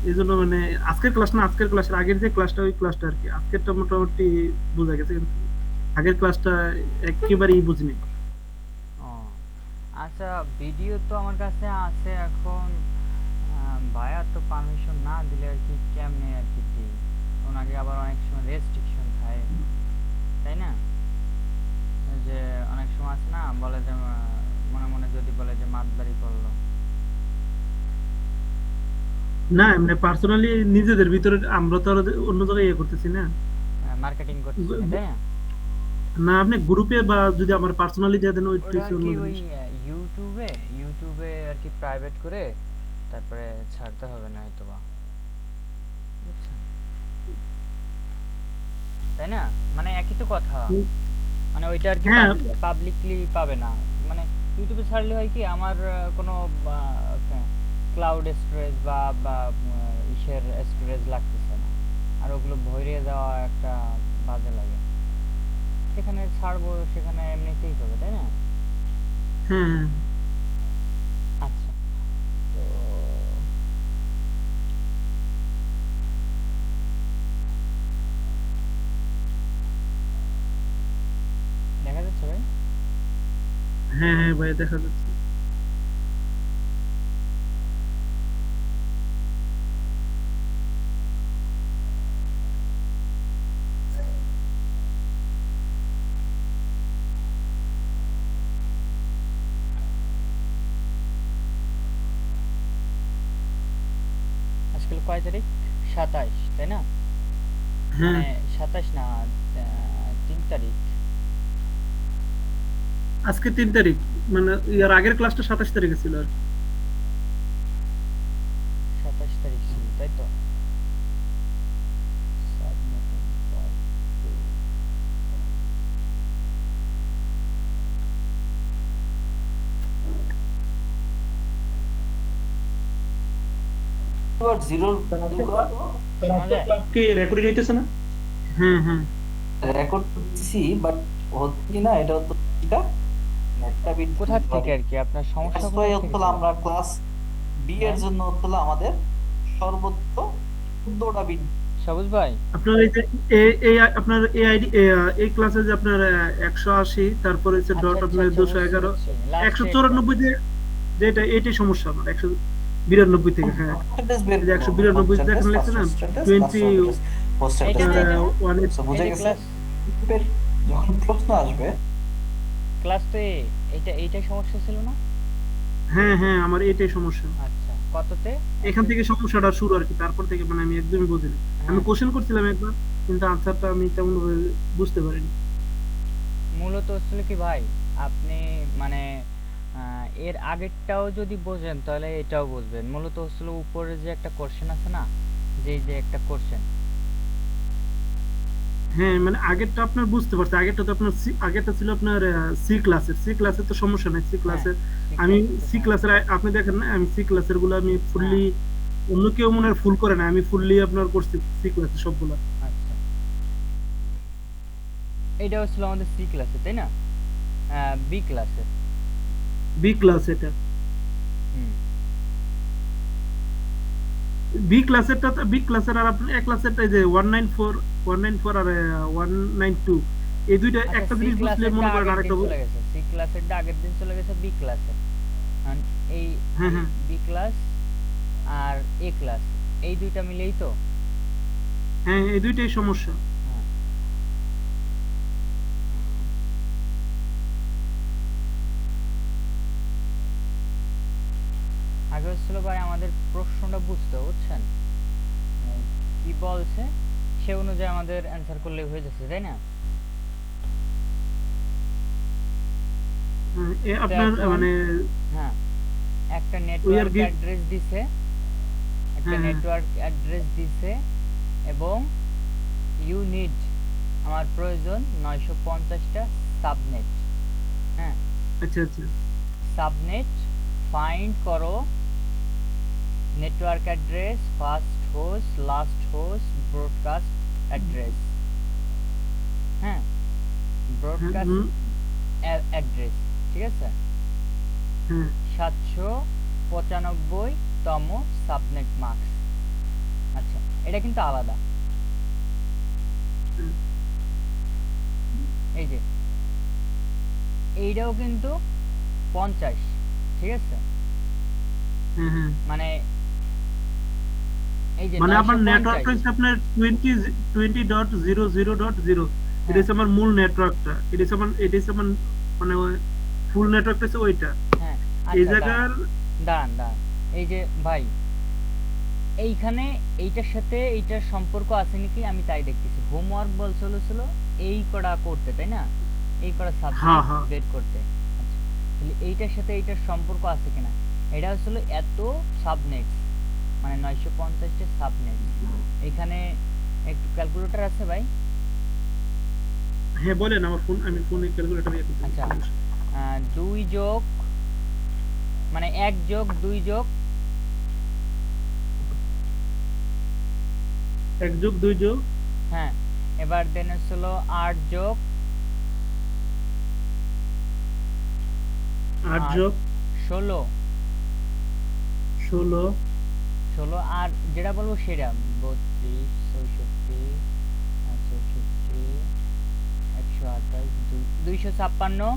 এইজন্য মানে আজকের ক্লাস না, আজকের ক্লাসের আগের যে ক্লাসটা ওই ক্লাসটা আর কি, আজকেরটা মোটামুটি বোঝা গেছে, কিন্তু আগের ক্লাসটা একেবারেই বুঝিনি। ও আচ্ছা, ভিডিও তো আমার কাছে আছে এখন। ভাইয়া তো পারমিশন না দিলে আর কি কেমনে আর কি দিই? ওনাকে আবার অনেক সময় রেস্ট্রিকশন থাকে, তাই না? ওই যে অনেক সময় আছে না, বলে যে মনে মনে যদি বলে যে মাতবাড়ি করলো। না এমনি পার্সোনালি নিজেদের ভিতরে আমরা তো আর অন্য জায়গায় ইয়ে করতেছি না। মার্কেটিং করতেছি না, তাই না? না আপনি গ্রুপে বা যদি আমার পার্সোনালি দিয়ে দেন ওইটা ওটা হচ্ছে আর অন্য কি ওই জিনিস। ইউটিউবে ইউটিউবে আর কি প্রাইভেট করে তারপরে ছাড়তে হবে না হয়তো বা, বুঝছেন? তাই না? মানে একই তো কথা। মানে ওইটা আর কি হ্যাঁ পাবলিকলি পাবে না। মানে ইউটিউবে ছাড়লে হয় কি আমার কোনো ক্লাউড স্টোরেজ বা ইসের স্টোরেজ লাগতেছে না, আর ওগুলো ভরে দেওয়া একটা বাজে লাগে। সেখানে ছাড়বো সেখানে এমনিতেই হবে, তাই না? হ্যাঁ হ্যাঁ আচ্ছা, তো দেখা যাচ্ছে ভাই। হ্যাঁ হ্যাঁ ভাই দেখা যাচ্ছে। আজকাল কয় তারিখ? 27, তাই না? হ্যাঁ মানে 27 না, 3 তারিখ। আজকে 3 তারিখ, মানে ইয়ার আগের ক্লাসটা 27 তারিখে ছিল আর কি। 27 তারিখ ছিল, তাই তো? Submitting part 2. জিরোর শোনা যায়? কি রেকর্ডিং হইতেছে না? হ্যাঁ হ্যাঁ রেকর্ড করতেছি, বাট হচ্ছে কি না, এটা হতো এটা নেটটা বিদ্যুৎ কোথার থেকে আর কি আপনার সমস্যা দ্যাটস ওয়াই কোথার থেকে হচ্ছে ছিল? আমরা ক্লাস বি এর হ্যাঁ, জন্য হচ্ছে আমাদের সর্বোচ্চ 14টা বিট। সবুজ ভাই। আপনার এই যে আপনার এআইডি এই ক্লাসে যে আপনার 180, তারপরে হচ্ছে আচ্ছা ডট আচ্ছা আপনার আচ্ছা, বুঝছি 211, বুঝছি, লাস্টে এটা। 194 যেটা এটাই সমস্যা আমার, 192 থেকে। হ্যাঁ পার্সেন্টেজ বের এই যে করবো, 192 যে পার্সেন্টেজ এখানে লাস্ট লিখছে না, পার্সেন্টেজ লাস্ট 20 পার্সেন্টেজ এইটা পার্সেন্টেজ না, আপনার এটা না, ওয়ান। সো এই বুঝে যে গেছে। ক্লাস, গ্রুপের যখন প্রশ্ন আসবে ক্লাস তো এইটাই সমস্যা ছিল না? হ্যাঁ হ্যাঁ আমার এটাই সমস্যা। আচ্ছা, কততে এখান আছে? থেকে সমস্যাটা শুরু আর কি, তারপর থেকে মানে আমি একদমই বুঝিনি। আমি হ্যাঁ, কোশ্চেন করছিলাম একবার, কিন্তু আনসারটা আমি তেমন ভাবে বুঝতে পারিনি। মূলত হচ্ছিল কি ভাই, আপনি মানে এর আগেরটাও যদি বোঝেন তাহলে এটাও বুঝবেন। মূলত হচ্ছিল উপরে যে একটা কোশ্চেন আছে না, যে এই যে একটা কোশ্চেন। হ্যাঁ মানে আগেরটা আপনার বুঝতে পারছি, আগেরটা তো আপনার আগেরটা ছিল আপনার সি ক্লাসের, সি ক্লাসের তো সমস্যা নাই, সি হ্যাঁ, ক্লাসের সি আমি ক্লাসের তো সি সমস্যা ক্লাসের নেই। আপনি দেখেন না, আমি সি ক্লাসের গুলো আমি হ্যাঁ, ফুললি, অন্য কেউ মনে হয় ফুল করে না, আমি ফুললি আপনার করছি সি ক্লাসের সবগুলা। আচ্ছা, এটা হচ্ছিল আমাদের সি ক্লাসে, তাই না? বি ক্লাসে। বি ক্লাস এটা, হুম। বি ক্লাসেরটা, বি ক্লাসের আর আপনার এক ক্লাসেরটা এই যে 194, 194 আর 192, এই দুইটা আচ্ছা, একটা সি জিনিস বুঝলে ক্লাসেরটা মনে করেন আগের দিন আরেকটা চলে গেছে, সি ক্লাসেরটা আগের দিন চলে গেছে বি ক্লাসে। কারণ এই হ্যাঁ এই হ্যাঁ বি ক্লাস আর এ ক্লাস, এই দুইটা মিলেই তো। হ্যাঁ এই দুইটাই সমস্যা। হ্যাঁ, আগে হচ্ছিল ভাই আমাদের প্রশ্নটা বুঝতে, বুঝছেন? উম, কি বলছে সে অনুযায়ী আমাদের অ্যান্সার করলে হয়ে যাচ্ছে, তাই না? তো আপনার এখন, মানে হ্যাঁ, একটা ওই আর নেটওয়ার্ক কি। অ্যাড্রেস দিছে, একটা হ্যাঁ হ্যাঁ নেটওয়ার্ক অ্যাড্রেস দিছে, এবং ইউনিট, আমার প্রয়োজন 950টা সাবনেট। হ্যাঁ, আচ্ছা আচ্ছা সাবনেট ফাইন্ড করো, network address, first host, last host, broadcast address. হ্যাঁ, হ্যাঁ ব্রডকাস্ট অ্যাড্রেস, ঠিক আছে? হ্যাঁ 795তম সাবনেট মাস্ক। আচ্ছা, এটা কিন্তু আলাদা। হুম। এই যে এইটাও কিন্তু 50, ঠিক আছে? হ্যাঁ হ্যাঁ মানে এই যে মানে আমার 950। নেটওয়ার্কটা হচ্ছে আপনার 20.00.0, এটা হ্যাঁ হচ্ছে আমার মূল নেটওয়ার্কটা, এটা হচ্ছে আমার মানে ফুল নেটওয়ার্কটা হচ্ছে ওইটা। হ্যাঁ, এই আচ্ছা দাঁড়ান জায়গার দাঁড়ান দাঁড়ান। এই যে ভাই, এইখানে এইটার সাথে এইটার সম্পর্ক আছে নাকি আমি তাই দেখতেছি। হোমওয়ার্ক বলছিল এই করা করতে, তাই না? এই করা হ্যাঁ সাবজেক্ট হ্যাঁ বের করতে। আচ্ছা, তাহলে এইটার সাথে এইটার সম্পর্ক আছে কিনা? এটা হচ্ছিল এত সাবনেটস, মানে 950টা সাবনেট। এখানে একটু ক্যালকুলেটর আছে ভাই? হ্যাঁ বলেন, আমার ফোন, আমি ফোনে ক্যালকুলেটর ইয়ে করতে আচ্ছা, সমস্যা নেই। 2 যোগ, মানে 1 যোগ 2 যোগ, 1+2+, হ্যাঁ, এবার দেন হচ্ছিল 8 যোগ 8 16, 8+16, 16 আর যেটা বলবো সেটা 32 64 64 128 256,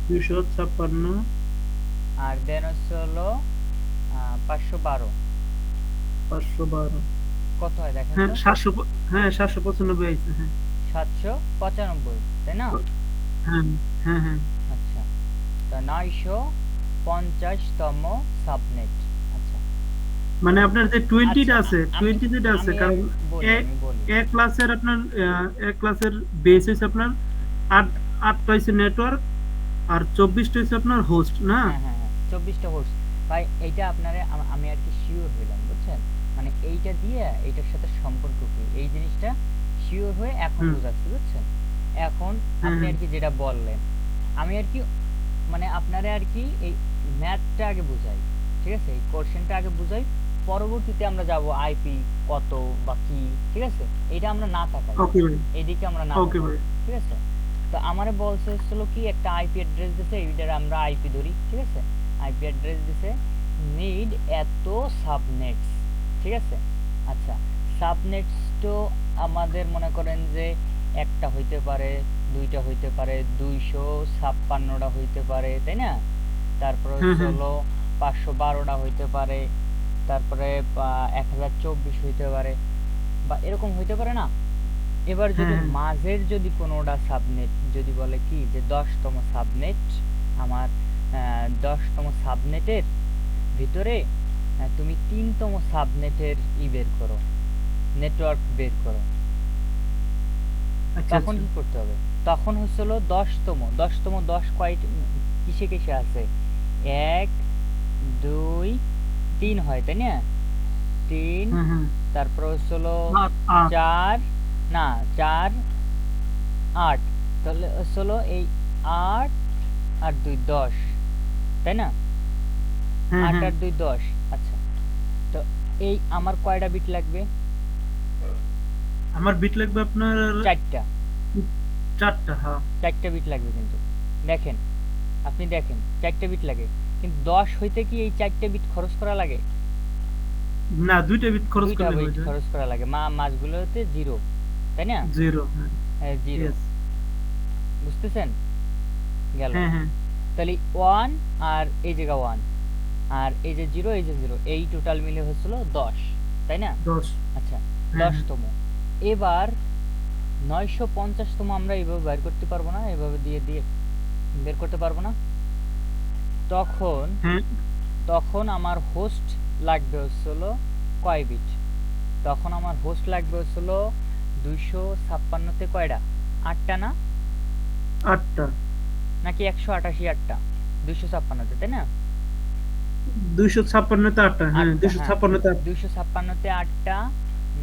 256, আর দেন হচ্ছে হলো 512। 512, কত হয় দেখেন হ্যাঁ তো? 700, হ্যাঁ 795 আইছে, হ্যাঁ 795, তাই না? হ্যাঁ হ্যাঁ হ্যাঁ আচ্ছা, তা 950তম সাবনেট। আচ্ছা মানে আপনার যে 20টা আচ্ছা, আছে, আমি 20 যেটা আছে, আমি কারণ বলি, এক আমি বলি। এক ক্লাসের আপনার এক ক্লাসের বেস হচ্ছে আপনার 8টা হচ্ছে নেটওয়ার্ক, আর 24টা হচ্ছে আপনার হোস্ট না। হ্যাঁ হ্যাঁ হ্যাঁ, 24টা হোস্ট। ভাই এইটা আপনারে আমি আর কি শিওর হইলাম, বুঝছেন? মানে এইটা দিয়ে এইটার সাথে সম্পর্ক কি, এই জিনিসটা শিওর হয়ে এখন হুম বুঝাচ্ছি, বুঝছেন? এখন হ্যাঁ আপনি হ্যাঁ আর কি যেটা বললেন, আমি আর কি মানে আপনারে আর কি এই ম্যাথটা আগে বুঝাই, ঠিক আছে? এই কোশ্চেনটা আগে বুঝাই, পরবর্তীতে আমরা যাব আইপি কত বা কি, ঠিক আছে? এটা আমরা না তাকাই, ওকে ভাই, এইদিকে আমরা না ওকে তাকাই, ভাই, ঠিক আছে? তো আমারে বলছে হচ্ছিল কি একটা আইপি অ্যাড্রেস দিছে, এইটার আমরা আইপি ধরি, ঠিক আছে? আইপি অ্যাড্রেস দিছে নিড এত সাবনেটস, ঠিক আছে? আচ্ছা, সাবনেটস তো আমাদের মনে করেন যে একটা হইতে পারে, দুইটা হইতে পারে, 256টা হইতে পারে, তাই না? তারপরে হ্যাঁ হচ্ছে হ্যাঁ হলো 512টা হইতে পারে, তারপরে 1024 হইতে পারে, বা এরকম হইতে পারে না? এবার হ্যাঁ যদি হ্যাঁ মাঝের যদি কোনোটা সাবনেট যদি বলে কি যে 10তম সাবনেট আমার, 10তম সাবনেটের ভিতরে তুমি 3তম সাবনেটের বের করো, নেটওয়ার্ক বের করো, আচ্ছা তখন আচ্ছা, কি করতে হবে? তখন হচ্ছিল 10তম 10 কয়টি কিসে কিসে আছে? 1 2 3 হয়, তাই না? 3, হ্যাঁ হ্যাঁ তারপর হচ্ছিল 8, 4, না 4 8, তাহলে হলো এই 8 আর 2 10, তাই না? হ্যাঁ 8 হ্যাঁ আর 2 10। আচ্ছা, তো এই আমার কয়টা বিট লাগবে? আমার বিট লাগবে আপনার 4টা। 4টা, হ্যাঁ 4টা বিট লাগবে কিন্তু, দেখেন, আপনি দেখেন 4টা বিট লাগে, কিন্তু 10 হইতে কি এই 4টা বিট খরচ করা লাগে? না, 2টা বিট খরচ 2টা করলে বিট হয়ে যায়। খরচ করা লাগে, মাঝগুলোতে 0, তাই না? 0, হ্যাঁ 0, ইয়েস, বুঝতেছেন? গেল। হ্যাঁ হ্যাঁ তাহলে 1 আর এই জায়গা 1 আর এই যে 0, এই যে 0, এই টোটাল মিলে হচ্ছিল 10, তাই না? 10, আচ্ছা, হ্যাঁ হ্যাঁ 10তম। এবার 950তম আমরা এইভাবে বের করতে পারবো না, এভাবে দিয়ে দিয়ে বের করতে পারবো না। তখন হ্যাঁ তখন আমার হোস্ট লাগবে হচ্ছিল কয় বিট? তখন আমার হোস্ট লাগবে হচ্ছিল 256তে কয়টা? 8টা না? 8টা, নাকি 188 8টা? 256তে, তাই না? 256তে 8টা, হ্যাঁ 8টা, হ্যাঁ 256তে 8টা। 256তে 8টা,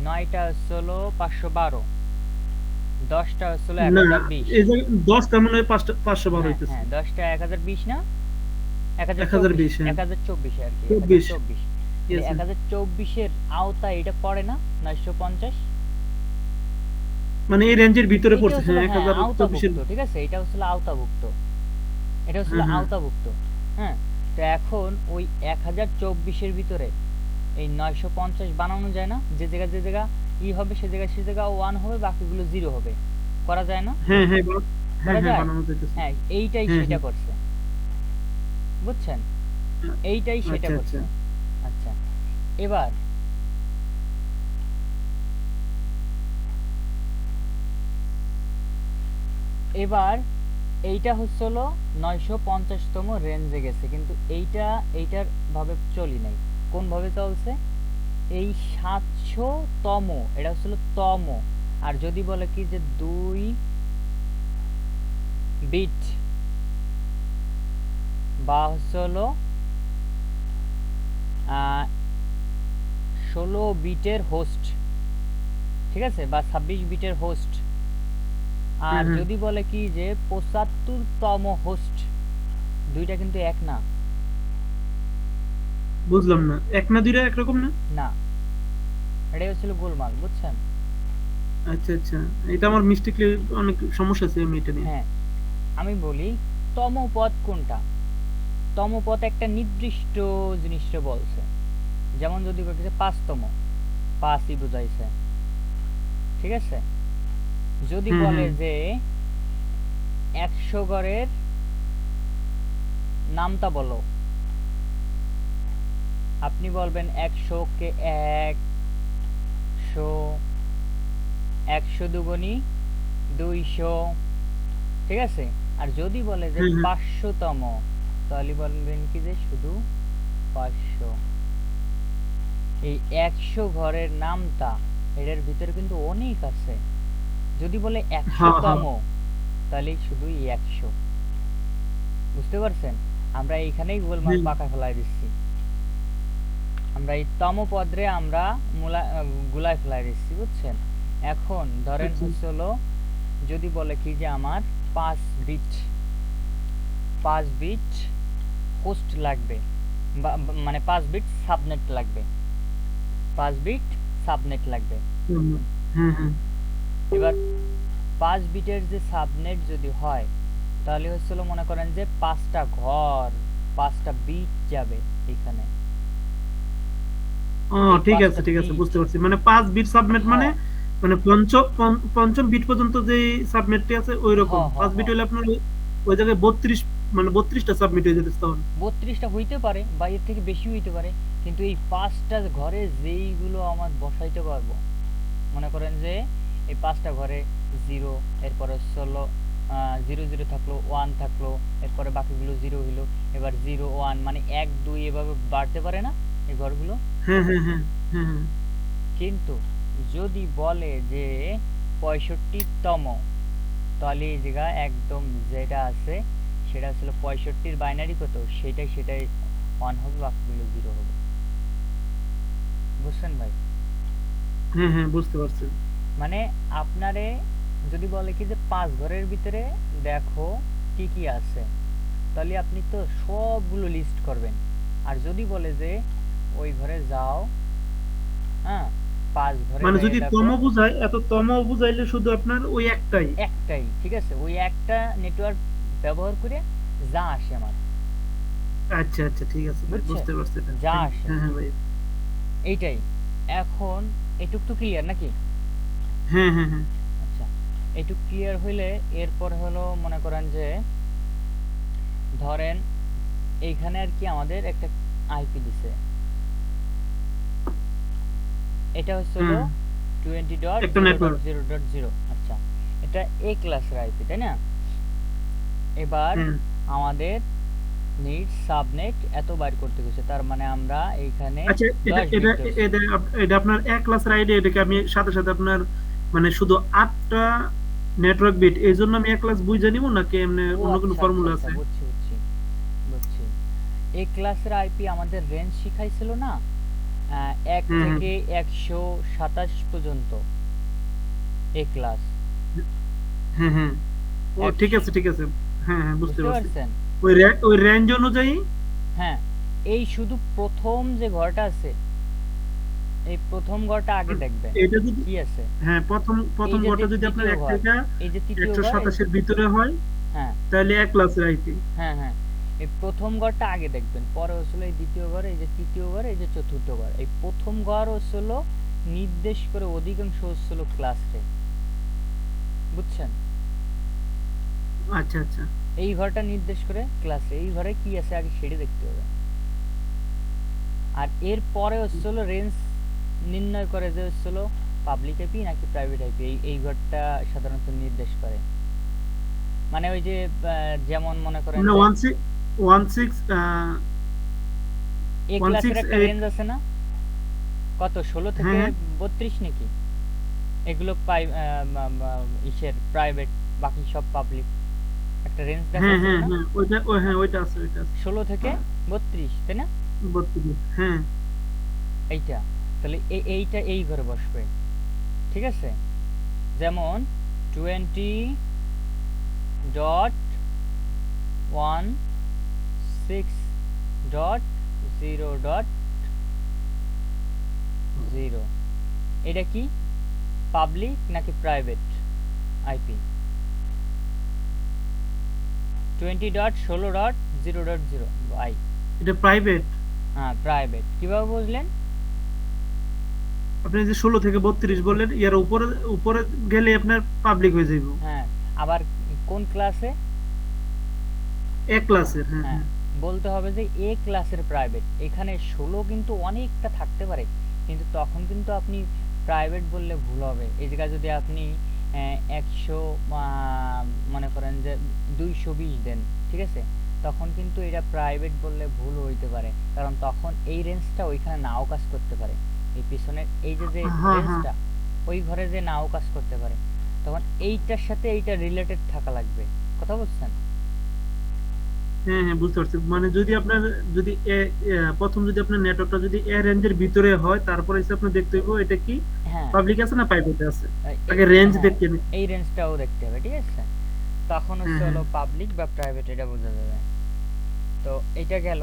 9টা হচ্ছিল 512, 10টা হচ্ছিল না, 1020। এই যে 10টা মানে 512 হ্যাঁ হইতেছে, হ্যাঁ, 10টা 1020 না? 1024, 1020, হ্যাঁ 1024 আর কি, 24, 1024। তাহলে ইয়েস, 1024-এর আওতায় এটা পড়ে না 950? মানে এই রেঞ্জের ভিতরে এটা পড়ছে, হচ্ছিল, হ্যাঁ হ্যাঁ 1024 এর, আওতাভুক্ত, ঠিক আছে? এটা হচ্ছিল আওতাভুক্ত, এটা হচ্ছিল হ্যাঁ হ্যাঁ আওতাভুক্ত। হ্যাঁ, তো এখন ওই 1024-এর ভিতরে এই 950 বানানো যায় না, যে জায়গা ই হবে সে জায়গা 1 হবে, বাকিগুলো 0 হবে, করা যায় না? হ্যাঁ হ্যাঁ হ্যাঁ করা হ্যাঁ যায়? বানানো যাইতেছে। হ্যাঁ, এইটাই হ্যাঁ সেটা হ্যাঁ করছে, বুঝছেন? এইটাই সেটা আচ্ছা আচ্ছা করছে। আচ্ছা, এবার এবার এইটা হচ্ছে হলো 950তম রেঞ্জে গেছে, কিন্তু এইটার ভাবে চলি নাই। কোন ভাবে চলছে? এই 700তম, এটা হচ্ছে হলো তম। আর যদি বলে কি যে 2 বিট বা হচ্ছে হলো 16 বিটের হোস্ট, ঠিক আছে, বা 26 বিটের হোস্ট, আর হ্যাঁ হ্যাঁ যদি বলে কি যে 75তম হোস্ট, দুইটা কিন্তু এক না। বুঝলাম না, এক না দুইটা একরকম না? না, এটাই হচ্ছিল গোলমাল, বুঝছেন? আচ্ছা আচ্ছা, এটা আমার মিস্টেকলি অনেক সমস্যা আছে আমি এটা নিয়ে। হ্যাঁ, আমি বলি তম পদ কোনটা। তম পদ একটা নির্দিষ্ট জিনিসটা বলছে, যেমন যদি বলছে 5তম, 5ই বুঝাইছে, ঠিক আছে। যদি হুম বলে হুম যে 100 ঘরের নামটা বলো, আপনি বলবেন 100 কে 100, 100 দুগুণী 200, ঠিক আছে। আর যদি বলে যে হুম হুম 500তম, তাহলে বলবেন কি যে শুধু 500। এই 100 ঘরের নামটা, এটার ভিতরে কিন্তু অনেক আছে। যদি বলে হ্যাঁ হ্যাঁ 100তম, তাহলে শুধুই 100, বুঝতে পারছেন? আমরা এইখানেই গোলমাল হুম পাকা ফেলাই দিচ্ছি। আমরা এই তম পদরে আমরা গুলায় ফেলাই দিচ্ছি, বুঝছেন? এখন ধরেন আচ্ছা হচ্ছে হলো, যদি বলে কি যে আমার 5 বিট হোস্ট লাগবে, মানে 5 বিট সাবনেট লাগবে, 5 বিট সাবনেট লাগবে। হুম হুম হুম এবার 5 বিটের যে সাবনেট যদি হয়, তাহলে হচ্ছিল মনে করেন যে 5টা ঘর, 5টা বিট যাবে এখানে। ও এই ঠিক 5টা আছে ঠিক আছে, বিট, বুঝতে পারছি, মানে 5 বিট সাবনেট মানে, হ্যাঁ, মানে পঞ্চম বিট পর্যন্ত যে সাবনেটটি আছে ওই রকম হ্যাঁ, হ্যাঁ, 5 বিট হ্যাঁ, হলে আপনার ওই জায়গায় 32, মানে 32টা সাবমিট হয়ে যেতে তখন। 32টা হইতে পারে বা এর থেকে বেশি হইতে পারে, কিন্তু এই 5টা ঘরে যেইগুলো আমার বসাইতে পারবো, মনে করেন যে এই 5টা ঘরে 0, এরপরে হলো 0 থাকলো, 1 থাকলো, এরপরে বাকিগুলো 0 হইলো, এবার 0 1 মানে 1 2 এভাবে বাড়তে পারে না এই ঘরগুলো। হ্যাঁ হ্যাঁ হ্যাঁ হ্যাঁ হ্যাঁ কিন্তু যদি বলে যে 65তম, তাহলে এই জায়গা একদম যেটা আছে সেটা ছিল 65-র বাইনারি কত, সেটাই 1 হবে, বাকিগুলো 0 হবে, বুঝছেন ভাই? হ্যাঁ হ্যাঁ বুঝতে পারছি। মানে আপনারে যদি বলে কি যে 5 ঘরের ভিতরে দেখো কি কি আছে, তাহলে আপনি তো সবগুলো লিস্ট করবেন। আর যদি বলে যে ওই ঘরে যাও, হ্যাঁ, 5 ঘরে মানে যাইয়ে যদি দেখো, তম বুঝায়, এত তম বুঝাইলে শুধু আপনার ওই একটাই। একটাই, ঠিক আছে, ওই একটা নেটওয়ার্ক ব্যবহার করে যা আসে আমার, আচ্ছা আচ্ছা ঠিক আছে ভাই, বুঝছেন? বুঝতে পারছি এটা। যা আসে হ্যাঁ হ্যাঁ ভাই। এইটাই। এখন এটুক তো ক্লিয়ার নাকি? হ্যাঁ হ্যাঁ হ্যাঁ আচ্ছা, এটুক ক্লিয়ার হইলে এরপর হলো মনে করেন যে ধরেন এইখানে আর কি আমাদের একটা আইপি দিছে, এটা হচ্ছে হলো হুম একটা নেটওয়ার্ক। 20.0.0.0। আচ্ছা, এটা এ ক্লাসের আইপি, তাই না? এবার হ্যাঁ আমাদের নিট সাবনেট এত বাইর করতে গেছে, তার মানে আমরা এইখানে আচ্ছা, এটা 10 এটা বিট ধরছি। এটা এটা আপনার এক ক্লাসের আইডিয়া, এটাকে আমি সাথে সাথে আপনার মানে শুধু 8টা নেটওয়ার্ক বিট এই জন্য আমি এক ক্লাস বুঝে নিব, নাকি এমনি ও অন্য কোনো আচ্ছা, আচ্ছা, ফর্মুলা আচ্ছা, আছে? বুঝছি। এই ক্লাসের আইপি আমাদের রেঞ্জ শিখাইছিল না, 1 হ্যাঁ হ্যাঁ থেকে 127 পর্যন্ত এই ক্লাস। হ্যাঁ হ্যাঁ ও ঠিক একশ- আছে ঠিক আছে। হ্যাঁ হ্যাঁ বুঝতে বুঝতে পারছি। পারছেন? ওই রেঞ্জ অনুযায়ী। হ্যাঁ, এই শুধু প্রথম যে ঘরটা আছে, এই প্রথম ঘরটা আগে হুম, দেখবেন এটা যদি, কি আছে। হ্যাঁ প্রথম এই প্রথম যে ঘরটা যদি আপনার তৃতীয় 1 ঘর, থেকে এই যে তৃতীয় ঘর, 127 এর ভিতরে হয়, হ্যাঁ, তাহলে এক ক্লাসের আইপি। হ্যাঁ, হ্যাঁ, এই প্রথম ঘরটা আগে দেখবেন, পরে হচ্ছিল এই দ্বিতীয় ঘর, এই যে তৃতীয় ঘর, এই যে চতুর্থ ঘর। এই প্রথম ঘর হচ্ছিল নির্দেশ করে অধিকাংশ হচ্ছিল ক্লাসে, বুঝছেন? আচ্ছা আচ্ছা। এই ঘরটা নির্দেশ করে ক্লাসে, এই ঘরে কি আছে আগে সেটা দেখতে হবে। আর এর পরে হচ্ছিল রেঞ্জ নির্ণয় করে যে হচ্ছিল পাবলিক আইপি নাকি প্রাইভেট আইপি, এই ঘরটা সাধারণত নির্দেশ করে। মানে ওই যে যেমন মনে করেন মানে যে 16 এ ক্লাসের একটা 168। রেঞ্জ আছে না, কত 16 থেকে হ্যাঁ 32 নাকি, এগুলো ইসের প্রাইভেট, বাকি সব পাবলিক। একটা রেঞ্জ দেখা হ্যাঁ আছে হ্যাঁ না, হ্যাঁ, ওইটা আছে, ওইটা আছে। 16 থেকে 32, তাই না? 32, হ্যাঁ। এইটা তাহলে এইটা এই ঘরে বসবে, ঠিক আছে? যেমন 20.16.0.0, এটা কি পাবলিক নাকি প্রাইভেট আইপি? 20.16.0.0 ভাই, এটা প্রাইভেট। হ্যাঁ প্রাইভেট। কিভাবে বুঝলেন? আপনি যে 16 থেকে 32 বললেন, ইয়ার উপরে উপরে গেলে আপনার পাবলিক হয়ে যাইব। হ্যাঁ, আবার কোন ক্লাসে? এক ক্লাসের, হ্যাঁ হ্যাঁ, হ্যাঁ। বলতে হবে যে এ ক্লাসের প্রাইভেট। এখানে 16 কিন্তু অনেকটা থাকতে পারে, কিন্তু তখন কিন্তু আপনি প্রাইভেট বললে ভুল হবে। এই জায়গায় যদি আপনি 100 মনে করেন যে 220 দেন, ঠিক আছে, তখন কিন্তু এটা প্রাইভেট বললে ভুল হইতে পারে, কারণ তখন এই রেঞ্জটা ওইখানে নাও কাজ করতে পারে। এই পিছনের এই যে হ্যাঁ হ্যাঁ রেঞ্জটা ওই ঘরে যে নাও কাজ করতে পারে, তখন এইটার সাথে এইটা রিলেটেড থাকা লাগবে। কথা বুঝছেন? হ্যাঁ হ্যাঁ, বুঝতে পারছি। মানে যদি আপনার যদি প্রথম যদি আপনার নেটওয়ার্কটা যদি এ রেঞ্জের ভিতরে হয়, তারপরে এসে আপনি দেখতে হইব এটা কি হ্যাঁ, পাবলিক আছে না প্রাইভেট আছে। এই আগে রেঞ্জ হ্যাঁ, দেখতে নিতে। এই রেঞ্জটাও দেখতে হবে, ঠিক আছে? তখন হ্যাঁ হচ্ছে হ্যাঁ হলো পাবলিক বা প্রাইভেট এটা বোঝা যাবে। তো এটা গেল,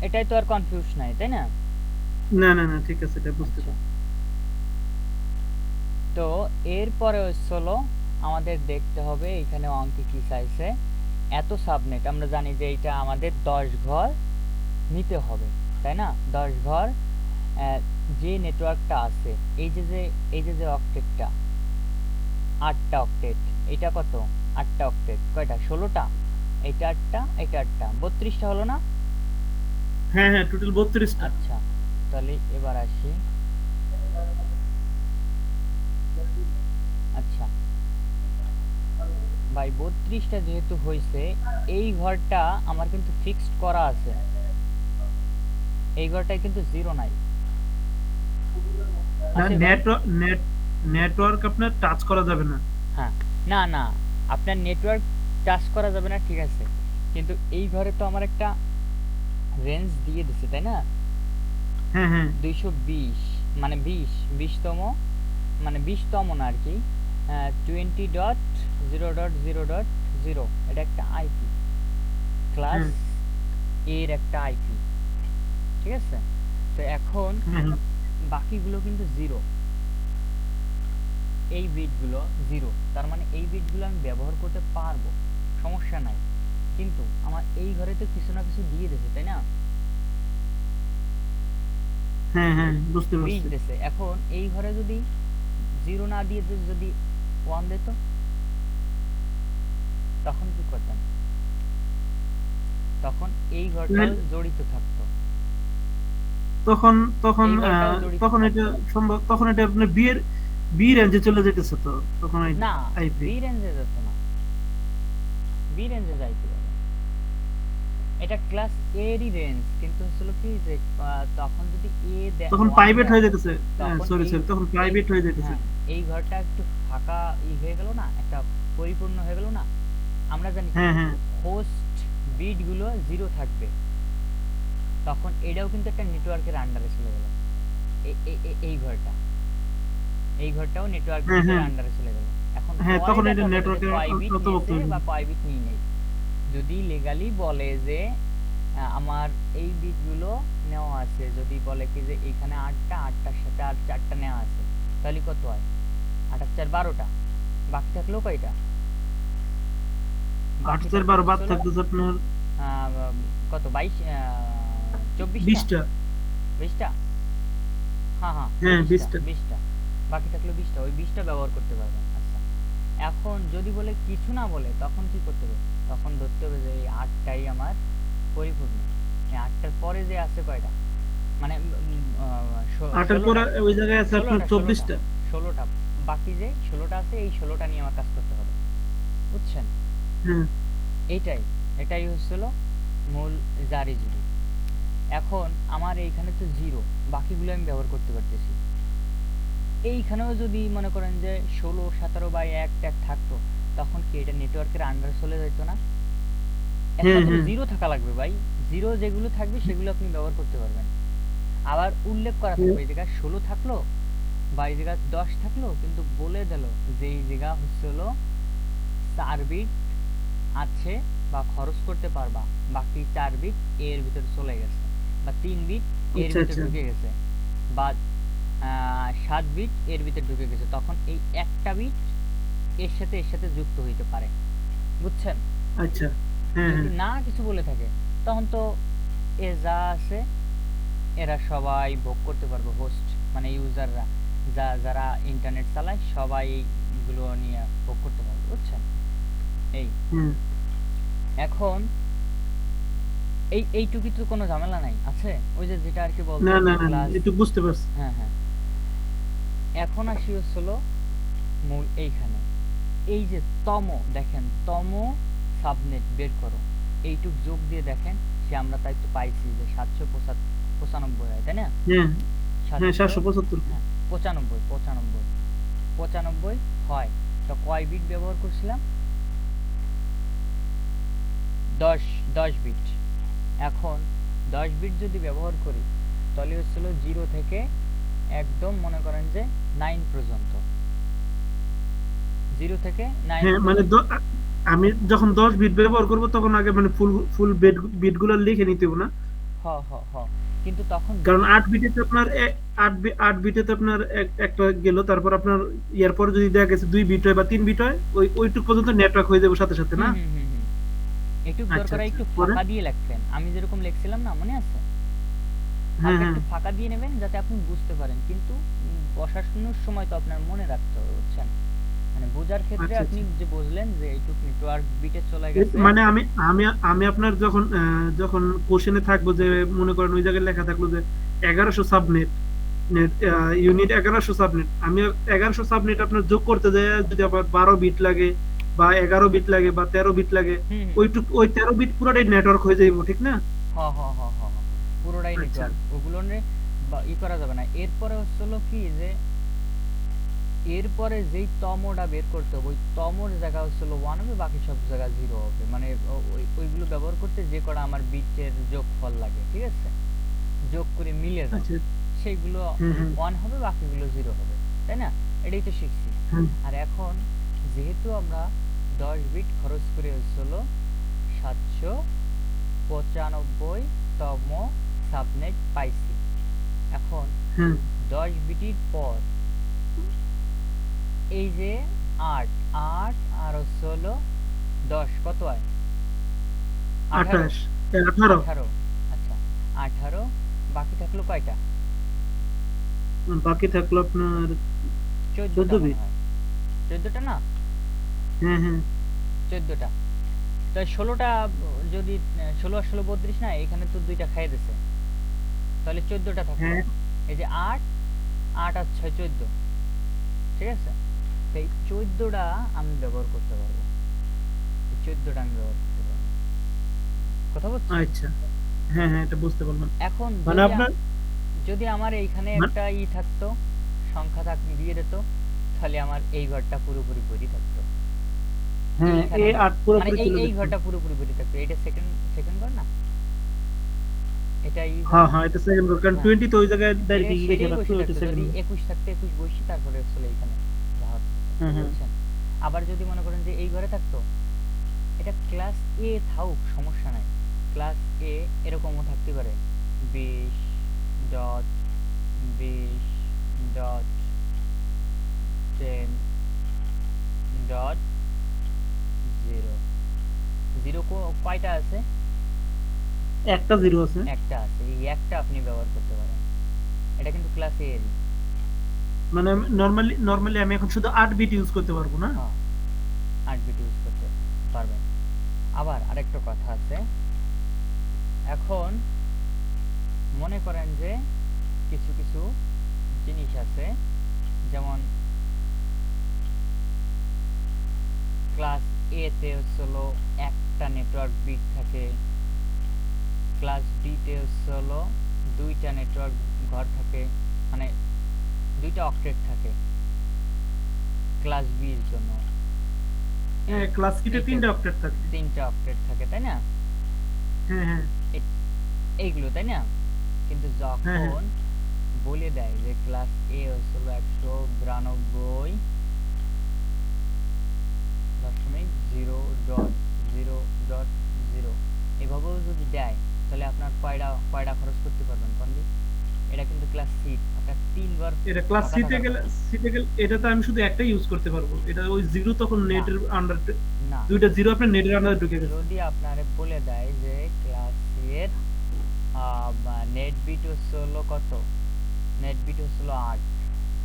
এটাই তো আর কনফিউজ নাই, তাই না? না না না, ঠিক আছে, এটা বুঝতে আচ্ছা, পারছি। তো এরপরে হচ্ছে হলো আমাদের দেখতে হবে এখানে অঙ্কে কি চাইছে। এত সাবনেট আমরা জানি যে এটা আমাদের 10 ঘর নিতে হবে, তাই না? 10 ঘর যে নেটওয়ার্কটা আছে, এই যে অক্টেটটা, 8টা অক্টেট। এটা কত? 8টা অক্টেট কয়টা? 16টা। এটা 8টা, এটা 8টা, 32টা হলো না? হ্যাঁ হ্যাঁ, টোটাল 32টা। আচ্ছা, তাহলে এবার আসি। আচ্ছা ভাই, 32টা যেহেতু হয়েছে, এই ঘরটা আমার কিন্তু ফিক্সড করা আছে, এই ঘরটায় কিন্তু জিরো নাই। না, আছে ভাই? নেটওয়ার্ক আপনার টাচ করা যাবে না। হ্যাঁ, না না, আপনার নেটওয়ার্ক টাচ করা যাবে না, ঠিক আছে, কিন্তু এই ঘরে তো আমার একটা রেঞ্জ দিয়ে দিছে, তাই না? হ্যাঁ হ্যাঁ 220, মানে 20তম, মানে 20তম না আর কি, 20.0.0.0, এটা একটা আইপি, ক্লাস হ্যাঁ এর একটা আইপি, ঠিক আছে? তো এখন হ্যাঁ হ্যাঁ। বাকিগুলো কিন্তু জিরো, এই বিটগুলো জিরো, তার মানে এই বিটগুলো আমি ব্যবহার করতে পারবো, সমস্যা নাই। কিন্তু আমার এই ঘরে তো কিছু না কিছু দিয়ে দিয়েছে, তাই না? হ্যাঁ হ্যাঁ, বুঝতে বিট পারছি। দিয়েছে। এখন এই ঘরে যদি জিরো না দিয়ে যদি 1 দিত, তখন কি করতেন? তখন এই ঘরটাও জড়িত থাকতো, তখন তখন এই ঘরটাও জড়িত তখন এটা থাকতো। সম্ভব, তখন এটা আপনার বি রেঞ্জে চলে যেতেছে তো তখন না, আইপি। বি রেঞ্জে যেত না, বি রেঞ্জে যাই কিভাবে? এটা ক্লাস এরই রেঞ্জ, কিন্তু হচ্ছিল কি যে তখন যদি তখন 1 প্রাইভেট দেয়, হয়ে যেতেছে। তখন সরি এই সরি, তখন এই প্রাইভেট হয়ে যেতেছে। হ্যাঁ, এই ঘরটা একটু ফাঁকা হয়ে গেল না, একটা পরিপূর্ণ হয়ে গেল না। আমরা জানি কি হ্যাঁ হ্যাঁ হোস্ট বিট গুলো জিরো থাকবে, তখন এটাও কিন্তু একটা নেটওয়ার্কের আন্ডারে চলে গেল। এই ঘরটা, এই ঘরটাও নেটওয়ার্ক হ্যাঁ বিটের হ্যাঁ আন্ডারে চলে গেল। এখন হ্যাঁ, পরে তখন দেখা এটা যাবে যে নেটওয়ার্কের কয় বিট অন্তর্ভুক্ত নিয়েছে হয়ে বা যাবে। কয় বিট নিয়ে নেই। যদি লিগালি বলে যে আমার এই বিটগুলো নেওয়া আছে, যদি বলে কি যে এইখানে 8টা, 8টার সাথে আর 4টা নেওয়া আছে, তাহলে কত হয়? 8 আর 4 12টা, বাকি থাকলো কয়টা? 8 বাকি 4 12 বাদ থাকতেছে আপনার কত 22 24টা 20টা। 20টা হ্যাঁ হ্যাঁ হ্যাঁ 20টা 20টা। 20টা বাকি থাকলো 20টা, ওই 20টা ব্যবহার করতে পারবেন। আচ্ছা, এখন যদি বলে কিছু না বলে তখন কি করতে হবে? তখন ধরতে হবে যে এই 8টাই আমার পরিপূর্ণ। এই 8টার পরে যে আছে কয়টা, মানে 8 এর পরে 16টা ওই জায়গায় আছে আপনার 16টা 24টা। 16টা বাকি যে 16টা আছে, এই 16টা নিয়ে আমার কাজ করতে হবে, বুঝছেন? হ্যাঁ এটাই এটাই হচ্ছিল মূল জারি জুড়ি। এখন আমার এইখানে তো 0, বাকিগুলো আমি ব্যবহার করতে পারতেছি। এইখানেও যদি মনে করেন যে 16 17 বা 1 ট্যাগ থাকতো, তখন কি এটা নেটওয়ার্কের আন্ডারে চলে যেত না? হ্যাঁ একমাত্র হ্যাঁ 0 থাকা লাগবে ভাই, 0 যেগুলো থাকবে সেগুলো আপনি ব্যবহার করতে পারবেন। আবার উল্লেখ করা থাকবে এই জায়গায় 16 থাকলো বা এই জায়গায় 10 থাকলো, কিন্তু বলে দিল যে এই জায়গা হচ্ছে হলো 4 বিট আছে বা খরচ করতে পারবা, বাকি 4 বিট এর ভিতরে চলে গেছে, বা 3 বিট এর আচ্ছা ভিতরে আচ্ছা। ঢুকে গেছে, বা 7 বিট এর ভিতরে ঢুকে গেছে, তখন এই একটা বিট এর সাথে যুক্ত হইতে পারে, বুঝছেন? আচ্ছা হ্যাঁ যদি হ্যাঁ না কিছু বলে থাকে, তখন তো এ যা আছে এরা সবাই ভোগ করতে পারবে, হোস্ট মানে ইউজাররা যারা ইন্টারনেট চালায় সবাই এগুলো নিয়ে ভোগ করতে পারবে, বুঝছেন? এই হ্যাঁ। এখন এইটুকু তো কোনো ঝামেলা নাই, আছে ওই যে যেটা আর কি না বলতেন না না ক্লাস। একটু বুঝতে পারছি। হ্যাঁ হ্যাঁ, এখন আসি হচ্ছিল মূল এইখানে, এই যে তম, দেখেন তম সাবনেট বের করো, এইটুক যোগ দিয়ে দেখেন সে আমরা তাই তো পাইছি যে 795 হয়, তাই না? হ্যাঁ হ্যাঁ 700 775। হ্যাঁ 95 হয়, তো কয় বিট ব্যবহার করছিলাম? 10 বিট। এখন 10 বিট যদি ব্যবহার করি, তাহলে হচ্ছিল 0 থেকে একদম মনে করেন যে 9 পর্যন্ত, 0 থেকে 9 হ্যাঁ মানে পর্যন্ত। আমি যখন 10 বিট ব্যবহার করব তখন আগে মানে ফুল ফুল বিট গুলো লিখে নিতে হবে না? হ হ হ কিন্তু তখন কারণ যদি 8 বিটে তো আপনার 8 বিটে তো আপনার একটা গেল, তারপর আপনার ইয়ার পরে যদি দেখা গেছে 2 বিট হয় বা 3 বিট হয়, ওইটুক পর্যন্ত নেটওয়ার্ক হয়ে যাবে সাথে সাথে না? হুম একটু আচ্ছা দরকার আচ্ছা একটু পরে। ফাঁকা দিয়ে লিখবেন, আমি যেরকম লিখছিলাম না, মনে আছে? হ্যাঁ হালকা হ্যাঁ একটু ফাঁকা দিয়ে নেবেন যাতে আপনি বুঝতে পারেন, কিন্তু বসানোর সময় তো আপনার মনে রাখতে হবে, বুঝছেন? মানে বোঝার ক্ষেত্রে আচ্ছা আপনি আচ্ছা। যে বুঝলেন যে এইটুক নেটওয়ার্ক বিটে চলে গেছে। মানে আমি আমি আমি আপনার যখন যখন কোশ্চেনে থাকবো যে মনে করেন ওই জায়গায় লেখা থাকলো যে 1100 সাবনেট নেট ইউনিট 1100 সাবনেট, আমি 1100 সাবনেট আপনার যোগ করতে যাই, যদি আবার 12 বিট লাগে বা 11 বিট লাগে বা 13 বিট লাগে, হুম ওই 13 বিট পুরোটাই নেটওয়ার্ক হয়ে যাইব, ঠিক না? হ হ হ হ হ, পুরোটাই আচ্ছা নেটওয়ার্ক, ওগুলো ই করা যাবে না। এরপরে হচ্ছিল কি যে এরপরে যেই তমটা বের করতে হবে, ওই তমর জায়গা হচ্ছিল 1 হবে, বাকি সব জায়গা 0 হবে, মানে ওইগুলো ব্যবহার করতে যে কটা আমার বিটের যোগফল লাগে, ঠিক আছে, যোগ করে মিলে দাও, আচ্ছা। সেইগুলো হ্যাঁ হ্যাঁ 1 হবে, বাকিগুলো 0 হবে, তাই না? এটাই তো শিখছি। হ্যাঁ আর এখন যেহেতু আমরা 10 বিট খরচ করে হচ্ছিল 795তম সাবনেট পাইছি, এখন হ্যাঁ 10 বিটের পর এই যে 8 8 আর হচ্ছিল 10 কত হয়? 18 28 18 18 আচ্ছা 18, বাকি থাকলো কয়টা? বাকি থাকলো আপনার 14টা 14 মনে বিট। হয়, 14টা না, হ্যাঁ হ্যাঁ 14টা। তো 16টা যদি 16 আর 16 32 না, এখানে তো দুইটা খাইয়ে দিছে, তাহলে 14টা থাকলো। হ্যাঁ এই যে 8 8 আর 6 14, ঠিক আছে? তো এই 14টা আমি ব্যবহার করতে পারবো, এই 14টা আমি ব্যবহার করতে পারবো, কথা বুঝছেন? আচ্ছা। হ্যাঁ হ্যাঁ এটা বুঝতে পারলাম। এখন মানে আপনার যদি আমার এইখানে মা- একটা থাকতো, সংখ্যা দিয়ে দিত, তাহলে আমার এই ঘরটা পুরোপুরি ভরি থাকতো, হ্যাঁ এইখানে এই 8 মানে পুরোপুরি এই চলে এই যেত। ঘরটা পুরোপুরি ভরি থাকতো, এটা সেকেন্ড সেকেন্ড ঘর না, এটা এই ঘর হ্যাঁ না? হ্যাঁ এটা সেকেন্ড রোড, কারণ হ্যাঁ 20 তো ওই জায়গায় এটা ডাইরেক্ট লিখে সেটাই রাখছো, বসে ওইটা থাকতো, সেকেন্ড যদি রোড। 21 থাকতো 21 বসি, তারপরে আসলে এইখানে রাখা হতো, হ্যাঁ হ্যাঁ বুঝছেন? আবার যদি মনে করেন যে এই ঘরে থাকতো, এটা ক্লাস এ থাকুক সমস্যা নাই, ক্লাস এ এরকমও থাকতে পারে 20.20.10.0 জিরো কয়টা আছে? একটা জিরো আছে। একটা আছে, এই একটা আপনি ব্যবহার করতে পারেন। এটা কিন্তু ক্লাস এ এর। মানে নরমালি আমি এখন শুধু 8 বিট ইউজ করতে পারবো না? হ্যাঁ, 8 বিট ইউজ করতে পারবেন। আবার আরেকটা কথা আছে, এখন মনে করেন যে কিছু কিছু জিনিস আছে, যেমন ক্লাস এ তে হলো একটা নেটওয়ার্ক বিট থাকে, ক্লাস বি তে হলো দুইটা নেটওয়ার্ক ঘর থাকে, মানে দুইটা অক্টেট থাকে ক্লাস বি এর জন্য। হ্যাঁ, ক্লাস সিতে এইটা 3টা অক্টেট থাকে। তিনটা অক্টেট থাকে, তাই না? হ্যাঁ হ্যাঁ এইগুলো, তাই না? কিন্তু হ্যাঁ হ্যাঁ। যখন বলে দেয় যে ক্লাস এ হলো 192.0.0.0 এভাবেও যদি দেয়, তাহলে আপনার কয়টা খরচ করতে পারবেন কোন দিক? এটা কিন্তু ক্লাস সি, আপনার 3 বার এটা ক্লাস ফাঁকা সিতে থাকার গেলে, কথা। এটা তো আমি শুধু একটা ইউজ করতে পারবো। এটা ওই জিরো তখন না নেটের আন্ডার, না, দুইটা জিরো আপনার নেটের আন্ডারে ঢুকে গেছে। যদি আপনারে বলে দেয় যে ক্লাস সি এর নেট বিট হলো কত, নেট বিট হলো 8,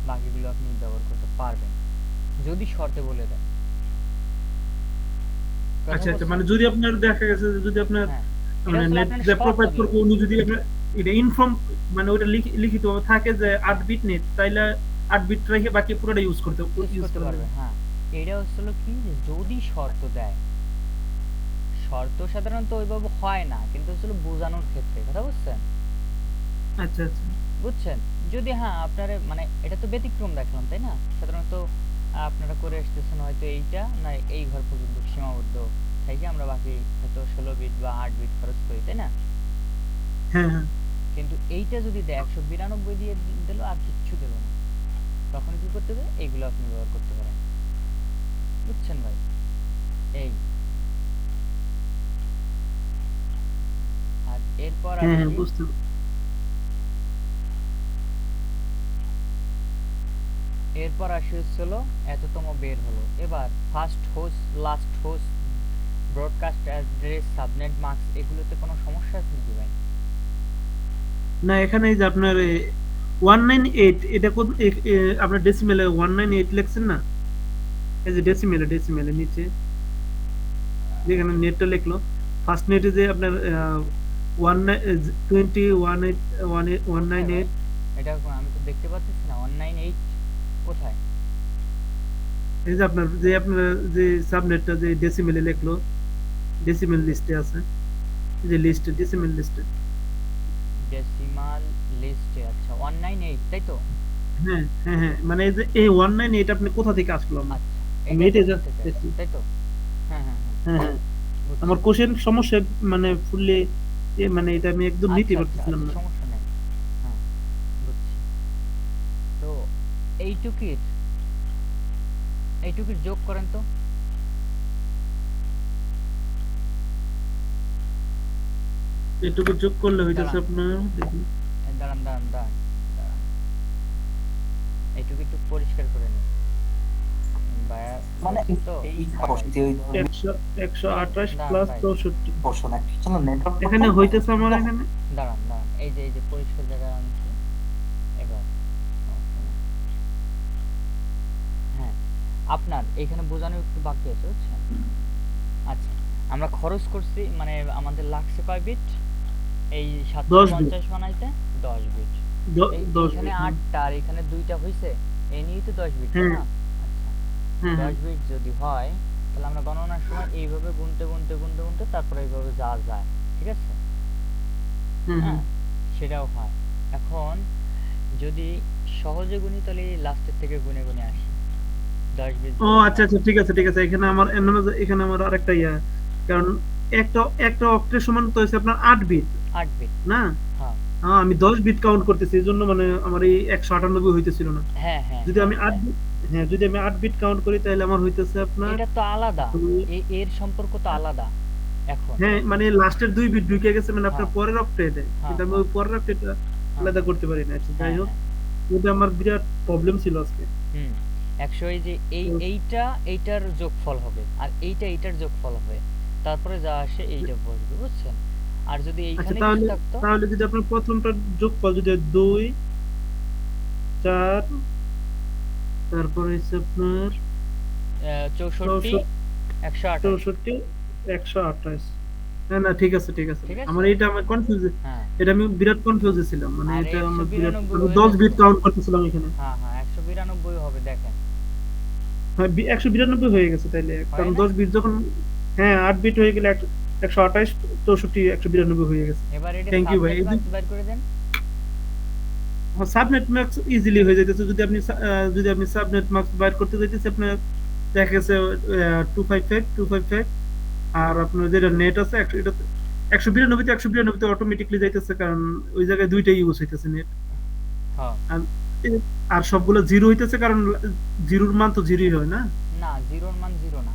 বাকিগুলো আপনি ব্যবহার করতে পারবেন যদি শর্তে বলে দেয়। কথা আচ্ছা আচ্ছা, বুঝছেন? মানে যদি আপনার দেখা গেছে যে যদি আপনার হ্যাঁ, এটা মানে আসলে নেট আপনার যে শর্ত প্রোভাইড দিল। করবে উনি যদি আপনার এটা ইনফর্ম, মানে ওটা লিখিত থাকে যে 8 বিট নেট, তাইলে 8 বিট রেখে বাকি পুরোটা ইউজ ইউজ করা করতে যাবে। পারবে, হ্যাঁ। এটা হলো কি, যে যদি শর্ত দেয়, শর্ত সাধারণত ওইভাবে হয় না, কিন্তু হলো বোঝানোর ক্ষেত্রে, কথা বুঝছেন? আচ্ছা আচ্ছা। বুঝছেন? যদি হ্যাঁ আপনার মানে এটা তো ব্যতিক্রম দেখলাম, তাই না? সাধারণত আপনারা করে আসতেছেন হয়তো এইটা না এই ঘর পর্যন্ত সীমাবদ্ধ থেকে আমরা বাকি হয়তো 16 বিট বা 8 বিট খরচ করি, তাই না? হ্যাঁ হ্যাঁ কিন্তু এইটা যদি দেয় 192 দিয়ে দিল আর কিচ্ছু দিল না, তখন কি করতে হবে? এইগুলো আপনি ব্যবহার করতে পারেন। বুঝছেন ভাই? এই আর এরপর হ্যাঁ হ্যাঁ আসি, বুঝতে হলো এততম বের হলো। এবার first host, last host, broadcast address, subnet mask, এগুলোতে কোনো সমস্যা আছে নাকি ভাই? না। এখানে এই যে আপনার 198, এটা কোন আপনার ডেসিমেলে 198 লিখছেন না? এই যে ডেসিমেলে নিচে যেখানে নেটটা লিখলো, ফার্স্ট নেটে যে আপনার কোথায় ভাই? 198, এটা আমি তো দেখতে পাচ্ছি না 198 কোথায়? এই যে আপনার যে সাবনেটটা যে ডেসিমেলে লিখলো, ডেসিমেল লিস্টে আছে, এই যে লিস্টে ডেসিমেল লিস্টে। ডেসিমাল লিস্টে, আচ্ছা 198, তাই তো? হ্যাঁ হ্যাঁ হ্যাঁ, মানে এই যে এই 198 আপনি কোথা থেকে আসলো? আচ্ছা, আমি এটাই তো এটা জাস্ট বুঝতে চাইলাম, দেখছি। তাই তো? হ্যাঁ হ্যাঁ হ্যাঁ, হ্যাঁ হ্যাঁ, বুঝছি। আমার কোশ্চেন সমস্যা, মানে ফুললি মানে এটা আমি একদম নিতে আচ্ছা আচ্ছা পারতেছিলাম আচ্ছা, না। সমস্যা নেই। হ্যাঁ, বুঝছি। তো এইটুকির এইটুকির যোগ করেন তো। এটুকু যোগ করলে হইতেছে দাঁড়ান আপনার, দেখুন। দাঁড়ান দাঁড়ান দাঁড়ান দাঁড়ান, এইটুকু একটু পরিষ্কার করে নিই। ভাইয়া মানে বলছি তো, এইটা দাঁড়ান বসে যে ওই ধরনের 128 দাঁড়ান প্লাস ভাই, 64 পোর্শন একটা ছিল নেটওয়ার্ক এখানে পোর্শন, হইতেছে আমার ঠিক আছে? এখানে। দাঁড়ান দাঁড়ান, এই যে পরিষ্কার জায়গায় আনছি এবার, সমস্যা নেই। হ্যাঁ, আপনার এখানে বোঝানো একটু বাকি আছে, বুঝছেন? আচ্ছা, আমরা খরচ করছি, মানে আমাদের লাগছে কয় বিট এই 10 বিট, 750 বানাইতে? 10 বিট। 10 এখানে বিট। 8টা আর এখানে 2টা হইছে, এই নিয়েই তো 10 বিট, তাই হ্যাঁ না? আচ্ছা, হ্যাঁ হ্যাঁ 10 বিট যদি হয়, তাহলে আমরা গণনার সময় এইভাবে গুনতে গুনতে গুনতে গুনতে তারপরে এইভাবে যা যায়, ঠিক আছে? হ্যাঁ হ্যাঁ। হ্যাঁ, সেটাও হয়। এখন যদি সহজে গুনি, তাহলে লাস্টের থেকে গুনে গুনে আসি। 10 বিট ও যদি আচ্ছা হয়, আচ্ছা, ঠিক আছে ঠিক আছে। এখানে আমার আরেকটা কারণ একটা একটা অক্টের সমান তো হচ্ছে আপনার 8 বিট 8 বিট। না? হ্যাঁ আমি 10 বিট কাউন্ট করতেছি, এই জন্য মানে আমার এই 198 হইতেছিল না। হ্যাঁ হ্যাঁ যদি হ্যাঁ আমি 8 হ্যাঁ, বিট, হ্যাঁ যদি আমি 8 বিট কাউন্ট করি তাহলে আমার হইতেছে আপনার এটা তো আলাদা, এর সম্পর্ক তো আলাদা এখন। হ্যাঁ, মানে লাস্টের 2 বিট ঢুকে গেছে মানে আপনার হ্যাঁ পরের অক্টেটে, হ্যাঁ কিন্তু আমি হ্যাঁ ওই পরের অক্টেটটা হ্যাঁ আলাদা করতে পারি না। আচ্ছা যাই হ্যাঁ হোক, হ্যাঁ, এটা আমার বিরাট প্রবলেম ছিল আজকে। হুম। 100, এই যে তো এইটা এইটার যোগফল হবে আর এইটা এইটার যোগফল হবে, তারপরে যা আসে এইটা বসবে, বুঝছেন? আর যদি আচ্ছা, এইখানে কিছু তাহলে থাকতো, তাহলে যদি আপনার প্রথমটা যোগফল যদি 2 4, তারপর হচ্ছে আপনার 64 64 128, 64 128। না না, ঠিক আছে ঠিক আছে ঠিক ভাই। আছে? আমার কনফিউজ, হ্যাঁ, এটা আমি বিরাট কনফিউজে ছিলাম, মানে আর এটা আমার বিরাট, 192 আমি হয়ে 10 বিট যাচ্ছে। কাউন্ট করতেছিলাম এখানে। হ্যাঁ হ্যাঁ, 192 হবে, দেখেন। হ্যাঁ, 192 হয়ে গেছে তাইলে, হয় কারণ না? 10 বিট যখন, হ্যাঁ 8 বিট হয়ে গেলে 128 64 192 হয়ে গেছে। এবার এটা থ্যাংক ইউ ভাই। সাবনেট মাস্ক বের করে দেন। সাবনেট ম্যাক্স ইজিলি হয়ে যাইতেছে, যদি আপনি সাবনেট ম্যাক্স বাইর করতে যাইতেছে আপনার, দেখা গেছে 255 আর আপনার যেটা নেট আছে 192 192 অটোমেটিকলি যাইতেছে, কারণ ওই জায়গায় দুইটাই ইউজ হইতেছে নেট। হ্যাঁ, আর আর সবগুলো জিরো হইতেছে, কারণ জিরোর মান তো জিরোই হয় না। না, জিরোর মান জিরো না।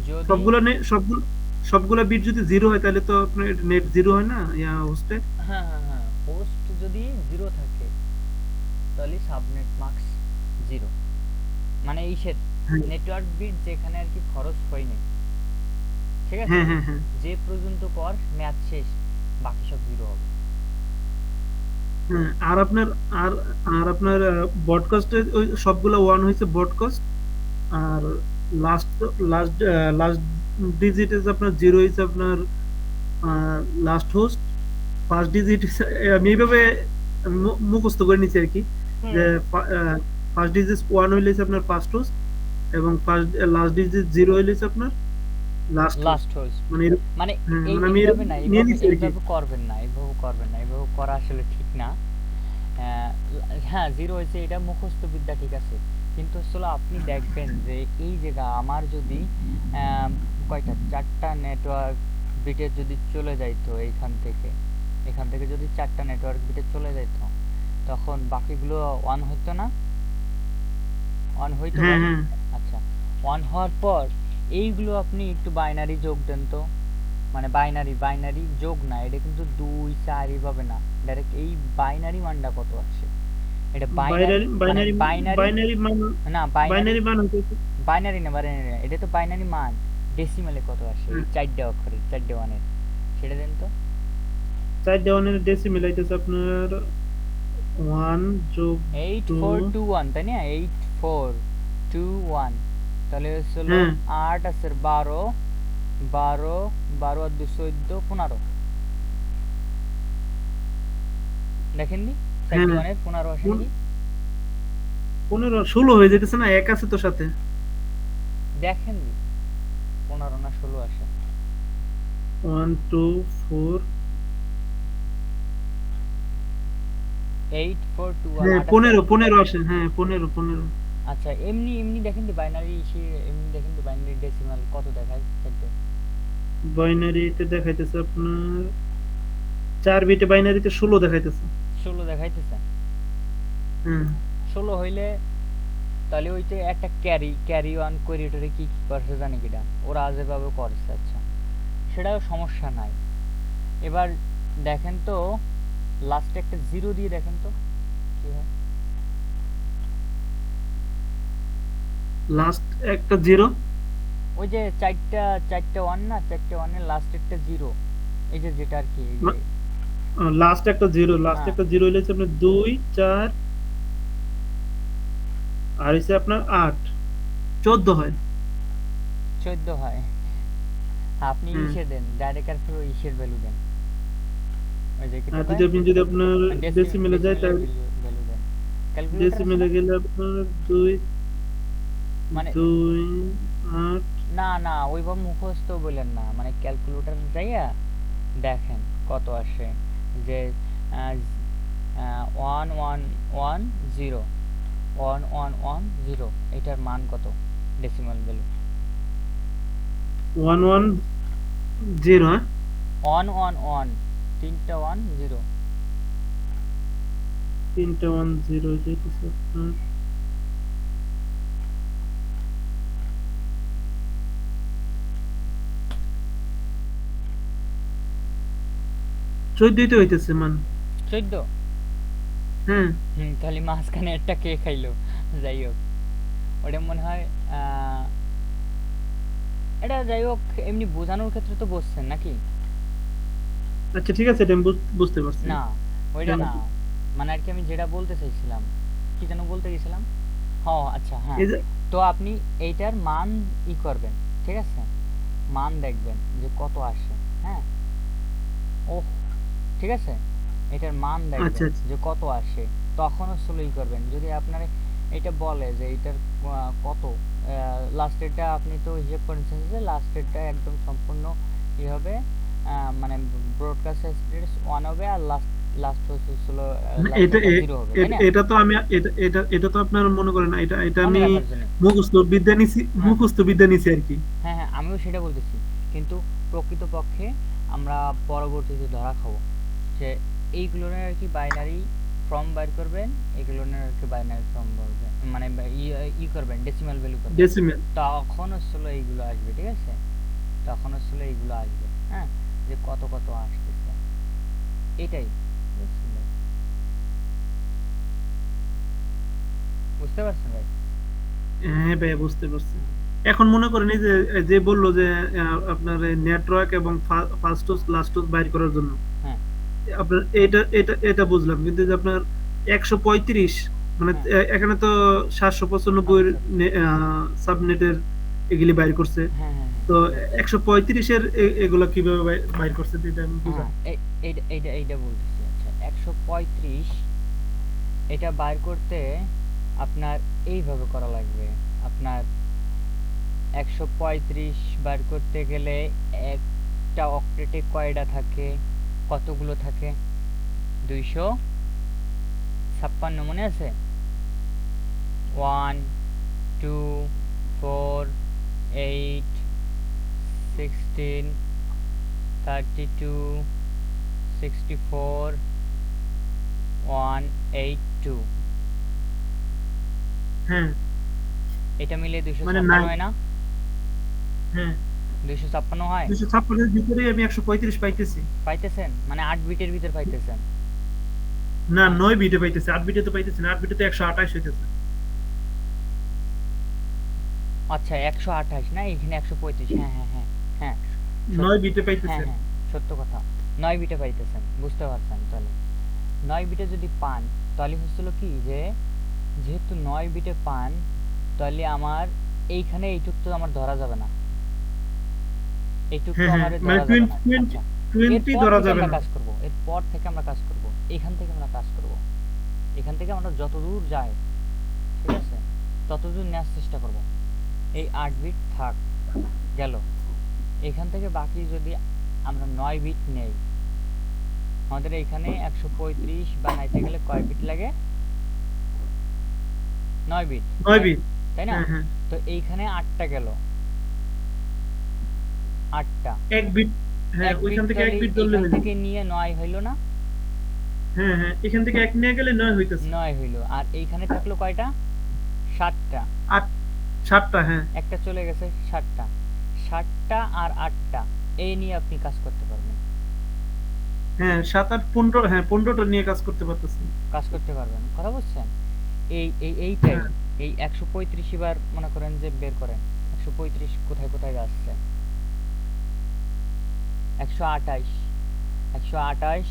যদি সবগুলো বিট যদি জিরো হয় তাহলে তো আপনার নেট জিরো হয় না ইয়া হোস্টে। হ্যাঁ হ্যাঁ হ্যাঁ, হোস্ট যদি জিরো থাকে তাহলে সাবনেট মার্কস জিরো, মানে এই সে হ্যাঁ নেটওয়ার্ক বিট যেখানে আর কি খরচ হয়নি, ঠিক আছে, হ্যাঁ হ্যাঁ হ্যাঁ যে পর্যন্ত পর ম্যাচ শেষ, বাকি সব জিরো হবে। হ্যাঁ। আর আপনার, আর আর আপনার ব্রডকাস্টে ওই সবগুলো ওয়ান হয়েছে ব্রডকাস্ট, আর last last last digit is আপনার জিরো হয়েছে আপনার লাস্ট হোস্ট। ফার্স্ট ডিজিট আমি এইভাবে মুখস্থ করে নিচ্ছি আর কি, যে ফার্স্ট ডিজিট ওয়ান হইলে আপনার ফার্স্ট হোস্ট, এবং লাস্ট ডিজিট জিরো হইলে আপনার লাস্ট হোস্ট। লাস্ট হোস্ট, মানে মানে হ্যাঁ, এই মানে আমি এইভাবে না, নিয়ে এইভাবে নিচ্ছি আর কি। এইভাবে করবেন না, এইভাবে করবেন না, এইভাবে করা আসলে ঠিক না। হ্যাঁ, জিরো হয়েছে এটা মুখস্থ বিদ্যা, ঠিক আছে, কিন্তু আসলে আপনি দেখবেন যে এই জায়গা আমার যদি কয়টা, 4টা নেটওয়ার্ক বিটে যদি চলে যাইতো এখান থেকে যদি 4টা নেটওয়ার্ক বিটে চলে যাইতো, তখন বাকিগুলো অন হইতো না? অন হইতো হ্যাঁ ভাই? হ্যাঁ আচ্ছা, অন হওয়ার পর এইগুলো আপনি একটু বাইনারি যোগ দেন তো, মানে বাইনারি যোগ না, এটা কিন্তু 2 4 এইভাবে না, ডাইরেক্ট এই বাইনারি মানটা কত আসছে, এটা বাইনারি, বাইনারি মানে বাইনারি বাইনারি, বাইনারি মান, না বাইনারি, বাইনারি মান হইতেছে। বাইনারি না, এটা তো বাইনারি মান, ডেসিমেলে কত আসে, এই 4টে অক্ষরের 4টে ওয়ানের, সেটা দেন তো। 4 দেওয়ানের ডেসিমেল হইতেছে আপনার 1 যোগ 2। 8421, তাই না? 8421, তাহলে হলো হ্যাঁ 8 আছে 12, 12 12 আর 2 14 15, দেখেন দি হ্যাঁ 4 ওয়ানের 15 আসে নাকি? 15 16 হয়ে যাইতেছে না, এক আছে তো সাথে। দেখেন দি 15 না 16 আসে। 1 2 4, 8421, হ্যাঁ 8 আছে। 15 আসে, হ্যাঁ 15। আচ্ছা, এমনি এমনি দেখেন দি বাইনারি ইসে, এমনি দেখেন দি বাইনারি ডেসিমাল কত দেখায় চারটে। বাইনারিতে দেখাইতেছে আপনার 4 বিটে বাইনারিতে 16 দেখাইতেছে। 16 দেখাইতেছে। হ্যাঁ 16 হইলে তাহলে ওইটা একটা ক্যারি অন কোরিডোরে কি কি করছে জানি কিনা, ওরা যেভাবে করছে, আচ্ছা সেটাও সমস্যা নাই। এবার দেখেন তো, লাস্টে একটা জিরো দিয়ে দেখেন তো কি হয়। লাস্ট একটা জিরো, ওই যে চারটা ওয়ান না, 4টে ওয়ানের লাস্ট একটা জিরো, এই যে যেটা আর কি, এই যে লাস্ট একটা জিরো, লাস্ট হ্যাঁ একটা জিরো হইলে হচ্ছে আপনার 2 4, আর হচ্ছে আপনার 8 14 হয়। 14 হয়। আপনি হুম। ইসে দেন, ডাইরেক্ট আর পুরো ইসের ভ্যালু দেন, ওই যে আর কিটা যদি আপনি যদি আপনার ডেসিমেলে যায়, ডেসিমেলের তাহলে ভ্যালু দেন, ক্যালকুলেটর আছে ডেসিমেলে না? গেলে আপনার 2 মানে 2 8। না না, ওইভাবে মুখস্থ বললেন না, মানে ক্যালকুলেটর যাইয়া দেখেন কত আসে, যে 1110, 1110, এটার মান কত ডেসিমাল ভ্যালু? 110, হ্যাঁ 111, 3টা 1 0, 3টা 1 0 যেতেছে আপনার। 14 তো হইতেছে মান। 14। হ্যাঁ তাহলে মাঝখানে একটা কে খাইলো, যাই হোক, ওটা মনে হয় এটা যাই হোক, এমনি বোঝানোর ক্ষেত্রে তো বসছেন নাকি? আচ্ছা ঠিক আছে, এটা আমি বুঝতে পারছি। না, ওইটা জানো, না, মানে আর কি আমি যেটা বলতে চাইছিলাম, কি যেন বলতে গেছিলাম, আচ্ছা হ্যাঁ। এই যে তো আপনি এইটার মান করবেন, ঠিক আছে, মান দেখবেন যে কত আসে। হ্যাঁ, ওহ, ঠিক আছে, এটার মান আচ্ছা দেখবেন আচ্ছা যে কত আসে, তখন হচ্ছে করবেন। যদি আপনার এটা বলে যে এটার কত, লাস্টেরটা আপনি তো হিসেব করেছেন যে লাস্টেরটা একদম সম্পূর্ণ ই হবে, মানে ব্রডকাস্ট স্ট্যাটাস 1 হবে, আর লাস্ট হচ্ছিল এটা লাস্টেরটা 0 হবে, তাই না? এটা তো আমি এটা তো আপনার মনে করেন, এটা এটা মনে আমি রাখার জন্য। হ্যাঁ, মুখস্থ বিদ্যা নিছি আর কি। হ্যাঁ, হ্যাঁ, আমিও সেটা বলতেছি। কিন্তু প্রকৃতপক্ষে আমরা পরবর্তীতে ধরা খাবো যে এইগুলোর আর কি বাইনারি ফর্ম বাইর করবেন, এগুলোর আর কি বাইনারি ফর্ম বলবেন, মানে করবেন, ডেসিমাল ভ্যালু করবেন। ডেসিমেল। তখন হচ্ছিল এইগুলো আসবে, ঠিক আছে, তখন হচ্ছিল এইগুলো আসবে। হ্যাঁ, যে কত কত আসতেছে, এটাই। বুঝছেন ভাই? বুঝতে পারছেন ভাই? হ্যাঁ ভাই, বুঝতে পারছি। এখন মনে করেন এই যে যে বললো যে আপনার নেটওয়ার্ক এবং ফার্স্টোস লাস্টোস বাইর করার জন্য হ্যাঁ, আপনার এটা বুঝলাম, কিন্তু যে আপনার 135, মানে হ্যাঁ, এখানে তো 795 আচ্ছা, সাবনেটের এগুলি বাইর করছে। হ্যাঁ, হ্যাঁ, হ্যাঁ, তো হ্যাঁ, 135-এর এগুলা কিভাবে বাইর করছে এটা আমি হ্যাঁ, বুঝাই। এইটা এইটা এইটা বলতেছি। আচ্ছা, 135 এটা বাইর করতে আপনার এইভাবে করা লাগবে। আপনার 135 বার করতে গেলে একটা অক্টেটে কয়টা থাকে, কতগুলো থাকে? 256, মনে আছে? 1 2 4 8 16 32 64 182, হ্যাঁ, এটা মিলে মানে 256 নাই। হয় না? হ্যাঁ, 256 হয়। 256-এর ভিতরে আমি 135 পাইতেছি। পাইতেছেন মানে 8 বিটের ভিতর পাইতেছেন? না, মানে 9 বিটে পাইতেছি, 8 বিটে তো পাইতেছি না, 8 বিটে তো 128 হইতেছে। আচ্ছা, 128 না, এখানে 135। হ্যাঁ, হ্যাঁ, হ্যাঁ, হ্যাঁ, সত- 9 বিটে হ্যাঁ, পাইতেছে। হ্যাঁ, সত্য কথা। 9 বিটে পাইতেছেন, বুঝতে পারছেন তাহলে। 9 বিটে যদি পান, তাহলে হচ্ছিল কি যে যেহেতু 9 বিটে পান, তাহলে আমার এইখানে এইটুক তো আমার ধরা যাবে না, এইটুক তো হ্যাঁ হ্যাঁ, আমার মানে ধরা যাবে 20 না। 20 আচ্ছা, 20 এরপর ধরা থেকে যাবে আমরা না। কাজ করব, এরপর থেকে আমরা কাজ করব, এখান থেকে আমরা কাজ করব, এখান থেকে আমরা যত দূর যাই, ঠিক আছে, তত দূর নেওয়ার চেষ্টা করব। এই 8 বিট থাক, গেল। এখান থেকে বাকি যদি আমরা 9 বিট নেই, আমাদের এখানে 135 বানাইতে গেলে কয় বিট লাগে? 9 বিট, 9 বিট। তাই না? হ্যাঁ হ্যাঁ, তো এইখানে 8টা গেল, 8টা, 1 বিট। হ্যাঁ, 1 বিট ওইখান থেকে 1 তাহলে বিট ধরলে এখান হয়ে যাবে। থেকে নিয়ে 9 হইল না? হ্যাঁ হ্যাঁ, এখান থেকে 1 নিয়ে গেলে 9 হইতেছে। 9 হইল, আর এইখানে থাকলো কয়টা? 7টা। 8, 7টা। হ্যাঁ একটা চলে গেছে, 7টা। 7টা আর 8টা, এই নিয়ে আপনি কাজ করতে পারবেন, হ্যাঁ, 7 8 15। হ্যাঁ, 15টা নিয়ে কাজ করতে পারতেছি। কাজ করতে পারবেন, কথা বুঝছেন? এইটাই, হ্যাঁ, এই 135 এবার মনে করেন যে বের করেন, 135 কোথায় কোথায় যাচ্ছে? 128, 128,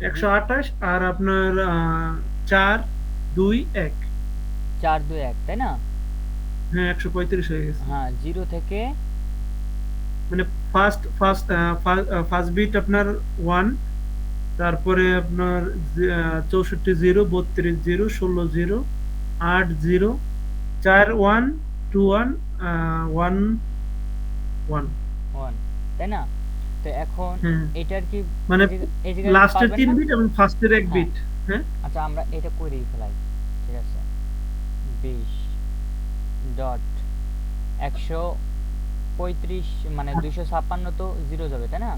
128 আর আপনার 4 2 1। 4 2 1, তাই না? হ্যাঁ, 135 হয়ে গেছে। হ্যাঁ, 0 থেকে মানে ফার্স্ট ফার্স্ট ফার্স্ট বিট আপনার 1, তারপরে আপনার 64 জিরো, 32 জিরো, 16 জিরো, 8 জিরো, 4 1 2 1 1 1। 1, তাই না? তো এখন হ্যাঁ, এটার কি মানে এই জায়গায় লাস্টের পারবেন 3 না? বিট এবং ফার্স্টের 1 হ্যাঁ, বিট। হ্যাঁ আচ্ছা, আমরা এটা করেই ফেলাই, ঠিক আছে। 20 ডট 135, মানে 256 তো 0 যাবে, তাই না?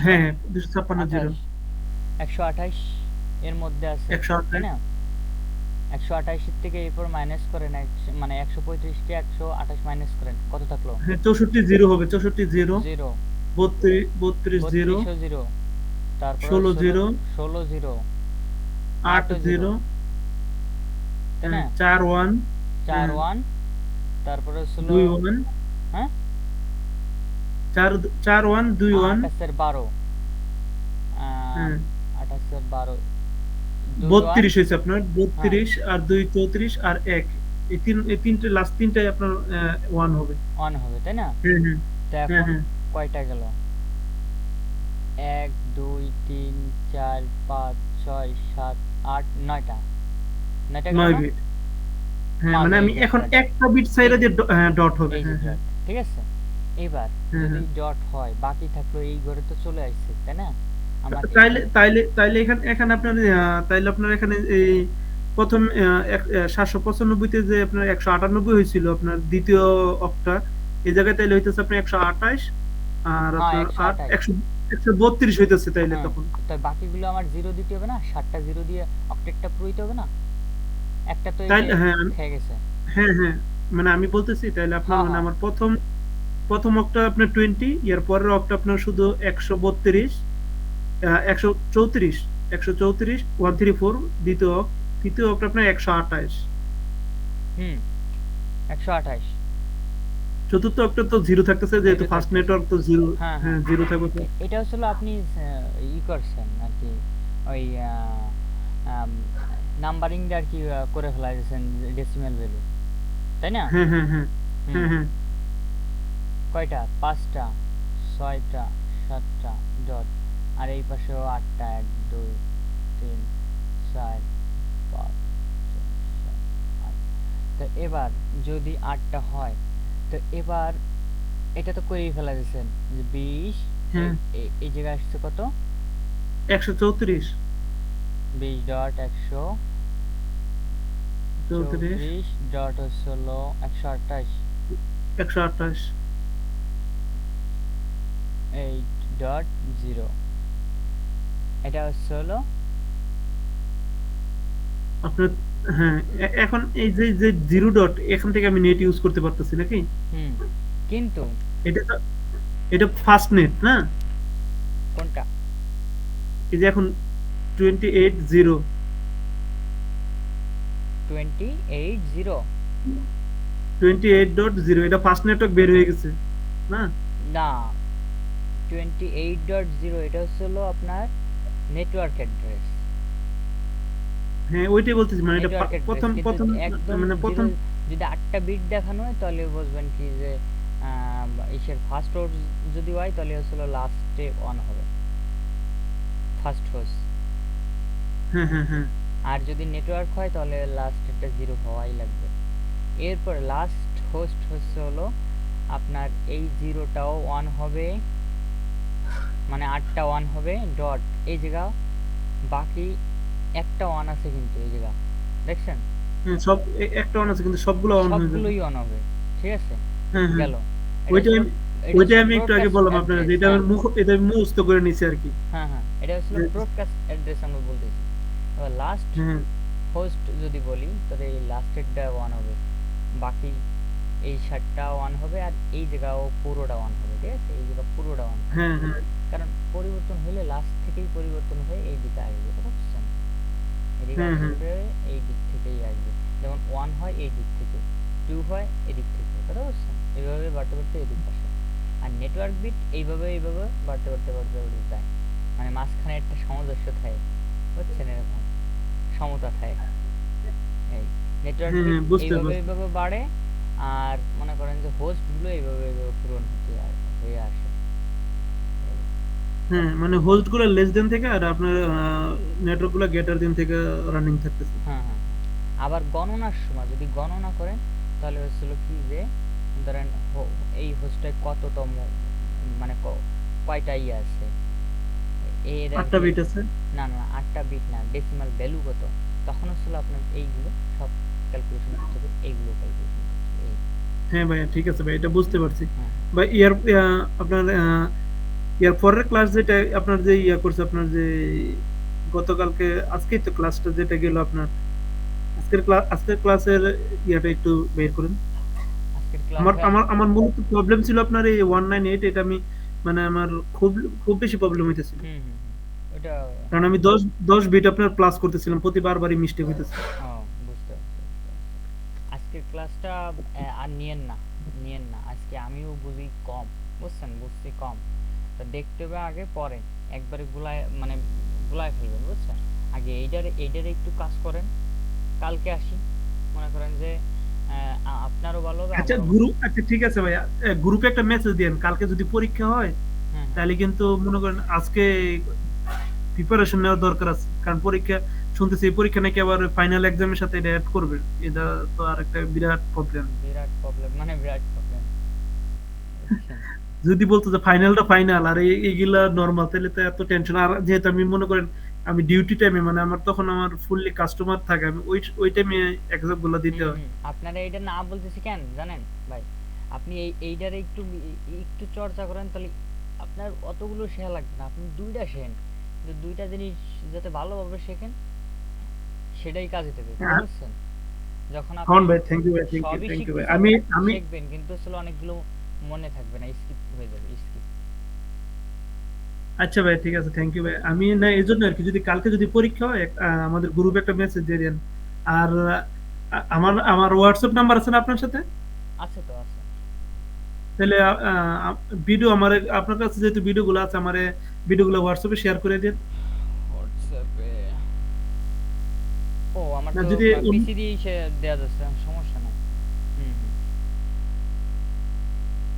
হ্যাঁ, 256 জিরো। 128, 128 এর মধ্যে আছে, তাই 128। না? 128 এর থেকে এরপর মাইনাস করেন, মানে 135 কে 128 মাইনাস করেন, কত থাকলো? হ্যাঁ, 64 জিরো হবে, 64 জিরো, 0, 32 জিরো, 32 0, তারপর 16 জিরো, 16 0, 8 8 0, জিরো, তাই না? 4 1, 4 হ্যাঁ। 1 তারপরে হচ্ছিল 2-1 হ্যাঁ 4-1 2-1 28 12 হ্যাঁ 28 12 2 1 32 হয়েছে আপনার, হ্যাঁ 32 আর 2 34 আর 1, এই তিনটে লাস্ট তিনটাই আপনার 1 হবে। 1 হবে তাই না? হ্যাঁ হ্যাঁ তো হ্যাঁ এখন হ্যাঁ কয়টা গেল? 1 2 3 4 5 6 7 8 9টা 9টা গেল 9 না? বিট। হ্যাঁ মাঝে মানে এই আমি যে এখন একটা একটা বিট এই সাইডে যে যে ডট হবে। এই যে হ্যাঁ হ্যাঁ ডট ঠিক আছে। এবার হ্যাঁ যদি হ্যাঁ ডট হয় বাকি থাকলো এই ঘরে তো চলে আসছে তাই না? আমার তাইলে এখানে তাইলে তাইলে এখানে এখানে আপনার তাইলে আপনার এখানে এই প্রথম 795 তে যে আপনার 198 হয়েছিল আপনার দ্বিতীয় অক্টা, এই জায়গায় তাইলে হইতেছে আপনার 128, আর হ্যাঁ আপনার 128 132 হইতেছে তাইলে হ্যাঁ তখন। তো বাকিগুলো আমার জিরো দিতে হবে না? 7টা জিরো দিয়ে অক্টেটটা পুরোইতে হবে না? একটা তো এই যে তাইলে হ্যাঁ খেয়ে গেছে। হ্যাঁ হ্যাঁ মানে আমি বলতেছি তাইলে আপনার হ্যাঁ মানে হ্যাঁ আমার প্রথম প্রথম অক্টা আপনার 20, এর পরের অক্টা আপনার শুধু 132, 134, 134 134, দ্বিতীয় অক্ট, তৃতীয় অক্ট আপনার 128, হুম 128 চতুর্থ অক্টা তো জিরো থাকতেছে যেহেতু জিরো ফার্স্ট থাকতেছে নেটওয়ার্ক তো জিরো। হ্যাঁ হ্যাঁ হ্যাঁ জিরো থাকবে তো। এটা হচ্ছিল আপনি ই করছেন আর কি ওই নাম্বারিংটা আর কি করে ফেলাইছেন ডেসিমেল ভ্যালু তাই না? হ্যাঁ হ্যাঁ হ্যাঁ হুম হ্যাঁ হ্যাঁ কয়টা? 5টা 6টা 7টা ডট আর এই পাশেও 8টা 1 2 3 4 5 6 7 8। তো এবার যদি 8টা হয় তো এবার এটা তো করেই ফেলা দিয়েছেন যে 20 হ্যাঁ এই জায়গায় আসছে কত? 134 20 ডট 34 134 ডট হচ্ছে হলো 128 128 8 ডট 0 এটা হচ্ছে হলো আপনার। হ্যাঁ এখন এই যে যে জিরো ডট এখান থেকে আমি নেট ইউজ করতে পারতেছি নাকি? হুম কিন্তু এটা তো এটা ফার্স্ট নেট না? কোনটা? এই যে এখন 28 0 28 0 28.0 এটা ফার্স্ট নেটওয়ার্ক বের হয়ে গেছে না? না 28.0 এটা হচ্ছে হলো আপনার নেটওয়ার্ক অ্যাড্রেস হ্যাঁ ওইটাই বলতেছি, মানে এটা নেটওয়ার্ক অ্যাড্রেস প্রথম কিন্তু প্রথম একদম মানে জিরো প্রথম। যদি 8টা বিট দেখানো হয় তাহলে বুঝবেন কি যে ইসের ফার্স্ট হোস্ট যদি হয় তাহলে হচ্ছে লাস্টে অন হবে ফার্স্ট হোস্ট হ্যাঁ হ্যাঁ হ্যাঁ আর যদি নেটওয়ার্ক হয় তাহলে লাস্টেরটা জিরো হওয়াই লাগবে এরপর লাস্ট হোস্ট হচ্ছে হলো আপনার এই জিরোটাও অন হবে মানে 8টা অন হবে ডট এই জায়গা বাকি একটা অন আছে কিন্তু এই জায়গা দেখছেন হ্যাঁ, সব একটা অন আছে কিন্তু সবগুলো অন হয়ে যাবে। সবগুলোই অন হবে ঠিক আছে হ্যাঁ হ্যাঁ গেল এটা ওইটাই হচ্ছে আমি এটা ওইটাই হচ্ছে আমি একটু আগে ব্রডকাস্ট বললাম আপনার, অ্যাড্রেস যেটা হ্যাঁ আমার মুখ এটা আমি মুখস্থ করে নিছি আর কি। হ্যাঁ হ্যাঁ এটা হচ্ছে ব্রডকাস্ট অ্যাড্রেস আমরা বলতেছি এবার লাস্ট হ্যাঁ হোস্ট যদি বলি তাহলে এই লাস্টেরটা ওয়ান হবে বাকি এই 7টা ওয়ান হবে আর এই জায়গাও পুরোটা ওয়ান হবে ঠিক আছে এই জায়গা পুরোটা ওয়ান হবে হ্যাঁ হ্যাঁ কারণ পরিবর্তন হলে লাস্ট থেকেই পরিবর্তন হয়ে এই দিকে আসবে বুঝতে পারছেন এদিকে হ্যাঁ হ্যাঁ আসলে এই দিক থেকেই আসবে যেমন 1 হয় এই দিক থেকে 2 হয় এদিক থেকে বুঝতে পারছেন এইভাবে বাড়তে বাড়তে এদিক আসে আর নেটওয়ার্ক বিট এইভাবে এইভাবে বাড়তে বাড়তে বাড়তে বাড়তে যায় মানে মাঝখানে একটা সামঞ্জস্য থাকে বুঝছেন এরকম সমতা থাকে এই নেটওয়ার্ক হ্যাঁ বিট হ্যাঁ বুঝতে এইভাবে পারছি। এইভাবে বাড়ে আর মনে করেন যে হোস্ট গুলো এইভাবে এইভাবে পূরণ হয়ে আসে এই। হ্যাঁ মানে হোস্ট গুলো লেস দেন থেকে আর আপনার নেটওয়ার্ক গুলো গ্রেটার দেন থেকে রানিং থাকতেছে। হ্যাঁ হ্যাঁ আবার গণনার সময় যদি গণনা করেন তাহলে হচ্ছিল কি যে ধরেন এই হোস্টে কততম মানে কয়টা ইয়ে আছে এর আর 8টা কি বিট আছে। না না 8টা বিট না ডেসিমাল ভ্যালু কত তখন হচ্ছিল আপনার এইগুলো সব ক্যালকুলেশন করতে হবে এইগুলো ক্যালকুলেশন করতে হবে এই হ্যাঁ ভাইয়া ঠিক আছে ভাই, এটা বুঝতে পারছি। হ্যাঁ ভাই আপনার ইয়ার পরের ক্লাস যেটা আপনার যে করছে আপনার যে গতকালকে আজকেই তো ক্লাসটা যেটা গেল আপনার, আজকের ক্লাসের ইয়াটা একটু বের করেন। আজকের আমার ক্লাসে আমার আমার মূলত প্রবলেম ছিল আপনার এই 198, এটা আমি মানে আমার খুব খুব বেশি প্রবলেম হইতেছিল, হুম হুম ওটা কারণ আমি 10 বিট আপনার প্লাস করতেছিলাম, প্রতিবারই মিস্টেক হইতেছে। ও বুঝতে পারছি বুঝতে পারছি। আজকে আজকের ক্লাসটা আর নিয়েন না আজকে আমিও বুঝি কম, বুঝছেন, বুঝছি কম, তো দেখতে হবে আগে পরে একবারে গুলায় ফেলবেন, বুঝছেন। আগে এইটারে একটু কাজ করেন, কালকে আসি, মনে করেন যে আপনারও ভালো হবে আচ্ছা আমারও ভালো গ্রুপ, হবে। আচ্ছা ঠিক আছে ভাইয়া, গ্রুপে একটা মেসেজ দেন কালকে যদি পরীক্ষা হয়, হ্যাঁ হ্যাঁ তাহলে কিন্তু মনে করেন আজকে প্রিপারেশন নেওয়া দরকার আছে, কারণ পরীক্ষা শুনতেছি এই পরীক্ষা নাকি আবার ফাইনাল এক্সামের সাথে এটা অ্যাড করবে। এটা তো আর একটা বিরাট প্রবলেম। বিরাট প্রবলেম, মানে বিরাট প্রবলেম, বুঝছেন। যদি বলতো যে ফাইনালটা ফাইনাল আর এইগুলা নরমাল, তাহলে তো এত টেনশন। আর যেহেতু আমি মনে করেন আমি ডিউটি টাইমে, মানে আমার তখন আমার ফুললি কাস্টমার থাকে, আমি ওই টাইমে এক্সাম গুলো দিতে হয়। আপনারা এইটা না বলতেছি কেন জানেন ভাই, আপনি এইটারে একটু একটু চর্চা করেন, তাহলে আপনার অতগুলো শেখা লাগবে না, আপনি দুইটা শেখেন, কিন্তু দুইটা জিনিস যাতে ভালোভাবে শেখেন সেটাই কাজে দেবে, হ্যাঁ, বুঝছেন। যখন আপনি হন ভাই, থ্যাংক ইউ ভাই, সবই থ্যাংক ইউ শিখতে ভাই। আমি চাবেন, আমি শিখবেন, কিন্তু আসলে অনেকগুলো মনে থাকবে না, স্কিপ হয়ে যাবে, স্কিপ। আচ্ছা ভাই, ঠিক আছে, থ্যাংক ইউ ভাই। আমি না এই জন্য আর কি, যদি কালকে যদি পরীক্ষা হয় আমাদের গ্রুপে একটা মেসেজ দিয়ে দেন। আর আমার আমার হোয়াটসঅ্যাপ নাম্বার আছে না আপনার সাথে? আছে তো, আছে। তাহলে ভিডিও আমার, আপনার কাছে যেহেতু ভিডিও গুলো আছে, আমার ভিডিও গুলো হোয়াটসঅ্যাপে শেয়ার করে দিন। হোয়াটসঅ্যাপে, ও আমার না তো যদি পিসি দিয়েই দেওয়া যাচ্ছে, সমস্যা নাই। হুম হুম,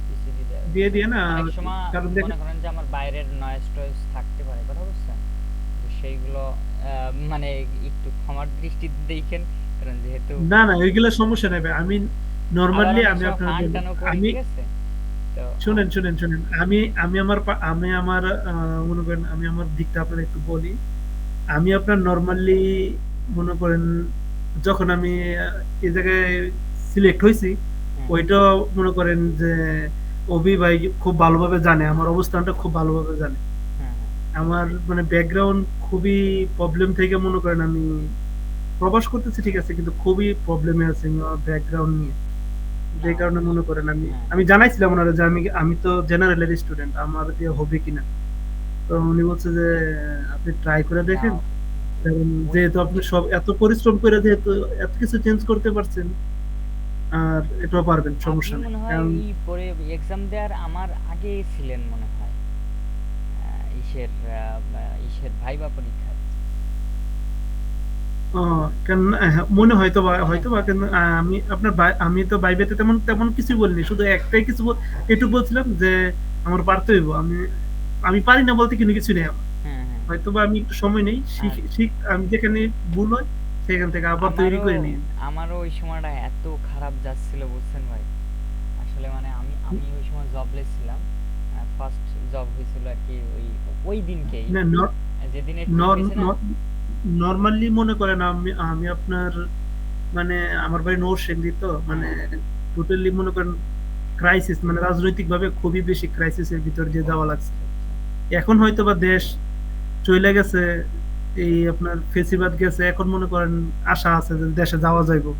পিসি দিয়ে দেওয়া দিয়ে যাচ্ছে। দিয়ে না, অনেক সময় কারণ মনে দেখেন, করেন যে আমার বাইরের নয়েজ টয়েজ থাকতে পারে, কথা বুঝছেন, তো সেইগুলো মানে একটু ক্ষমার দৃষ্টিতে দেখেন, কারণ যেহেতু না না ওইগুলো সমস্যা নেই ভাই। আমি আবার নর্মালি অনেক আমি সময় আপনার ফান বলি, টানও করি, আমি ঠিক আছে, তো শুনেন শুনেন শুনেন, আমি আমার মনে করেন আমি আমার দিকটা আপনার একটু বলি। আমি আপনার নর্মালি মনে করেন যখন আমি এই জায়গায় সিলেক্ট হয়েছি, হুম ওইটা মনে করেন যে অভি ভাই খুব ভালোভাবে জানে, আমার অবস্থানটা খুব ভালোভাবে জানে। হুম হুম, আমার মানে ব্যাকগ্রাউন্ড খুবই প্রবলেম থেকে মনে করেন আমি প্রবাস করতেছি, ঠিক আছে, কিন্তু খুবই প্রবলেমে আছে আমি আমার ব্যাকগ্রাউন্ড নিয়ে। না যে কারণে মনে করেন আমি হ্যাঁ আমি জানাইছিলাম ওনারা যে আমি আমি তো জেনারেলের স্টুডেন্ট, আমার দিয়ে হবে কিনা। তো উনি বলছে যে আপনি ট্রাই করে না দেখেন, কারণ ওই যেহেতু আপনি সব এত পরিশ্রম করে যেহেতু এত কিছু চেঞ্জ করতে পারছেন, আর এটাও পারবেন, আপনি সমস্যা নেই। মনে হয় কারণ ই পরে এক্সাম দেওয়ার আমার আগে ছিলেন মনে হয়, ইসের ভাইবা পরীক্ষায় কেন মনে মনে হয়তো বা হয়। কেন আমি আপনার আমি তো বাইবেতে তেমন তেমন কিছু বলিনি, শুধু একটাই কিছু এটুকু বলছিলাম যে আমার পারতে হইব। আমি আমি পারি না বলতে কিন্তু কিছু নেই আমার। হ্যাঁ হ্যাঁ, হয়তো বা আমি একটু সময় নেই, আর আমি যেখানে ভুল হয় সেখান থেকে আবার তৈরি আমারও করে নিই। আমারও ওই সময়টা এত খারাপ যাচ্ছিল, বুঝছেন ভাই, আসলে মানে আমি ওই সময় জবলেস ছিলাম, ফার্স্ট জব হয়েছিল আর কি ওই ওই দিনকেই, না, যেদিন এপ্রিল গেছে না। নর্মালি মনে করেন আমি আমি আপনার মানে আমার বাড়ি নরসিংদী, তো হ্যাঁ মানে হ্যাঁ, টোটালি মনে করেন ক্রাইসিস, মানে রাজনৈতিক ভাবে খুবই বেশি ক্রাইসিসের ভিতর দিয়ে ও যাওয়া লাগছে। আচ্ছা আচ্ছা, এখন হয়তো বা দেশ চলে গেছে, এই আপনার ফেসিবাদ গেছে, এখন মনে করেন আশা আছে যে দেশে যাওয়া যাইবো।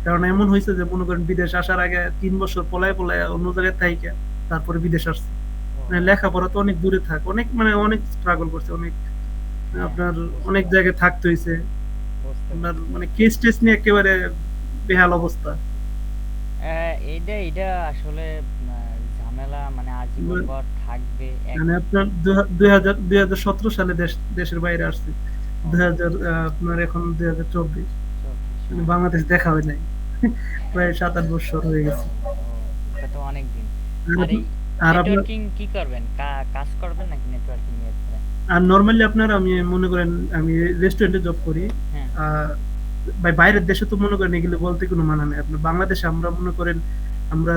কারণ এমন হয়েছে যে মনে করেন বিদেশ আসার আগে 3 বছর পলায় পলায় অন্য জায়গায় থাইকা তারপরে বিদেশ আসছে। ও মানে লেখাপড়া তো অনেক দূরে থাক, অনেক মানে অনেক স্ট্রাগল করছে, অনেক হ্যাঁ আপনার বুঝতে অনেক জায়গায় থাকতে হয়েছে। বুঝতে আপনার পারছি। মানে কেস টেস নিয়ে একেবারে বেহাল অবস্থা। এইটা আসলে ঝামেলা, মানে আজীবন ভর থাকবে এক। মানে আপনার 2017 সালে দেশের বাইরে আসছে, ও 2000 আপনার এখন 2024, 24, মানে হ্যাঁ, বাংলাদেশ দেখা হয় নাই। প্রায় 7-8 বছর হয়ে গেছে। ও এটা তো অনেক দিন। আর আর এই আর আপনার নেটওয়ার্কিং কি করবেন, কাজ করবেন নাকি নেটওয়ার্কিং এর উপরে? আর নর্মালি আপনার আমি মনে করেন আমি রেস্টুরেন্টে জব করি। হ্যাঁ আহ বাইরের দেশে তো মনে করেন এগুলো বলতে কোনো মানা নেই। আপনার বাংলাদেশে আমরা মনে করেন আমরা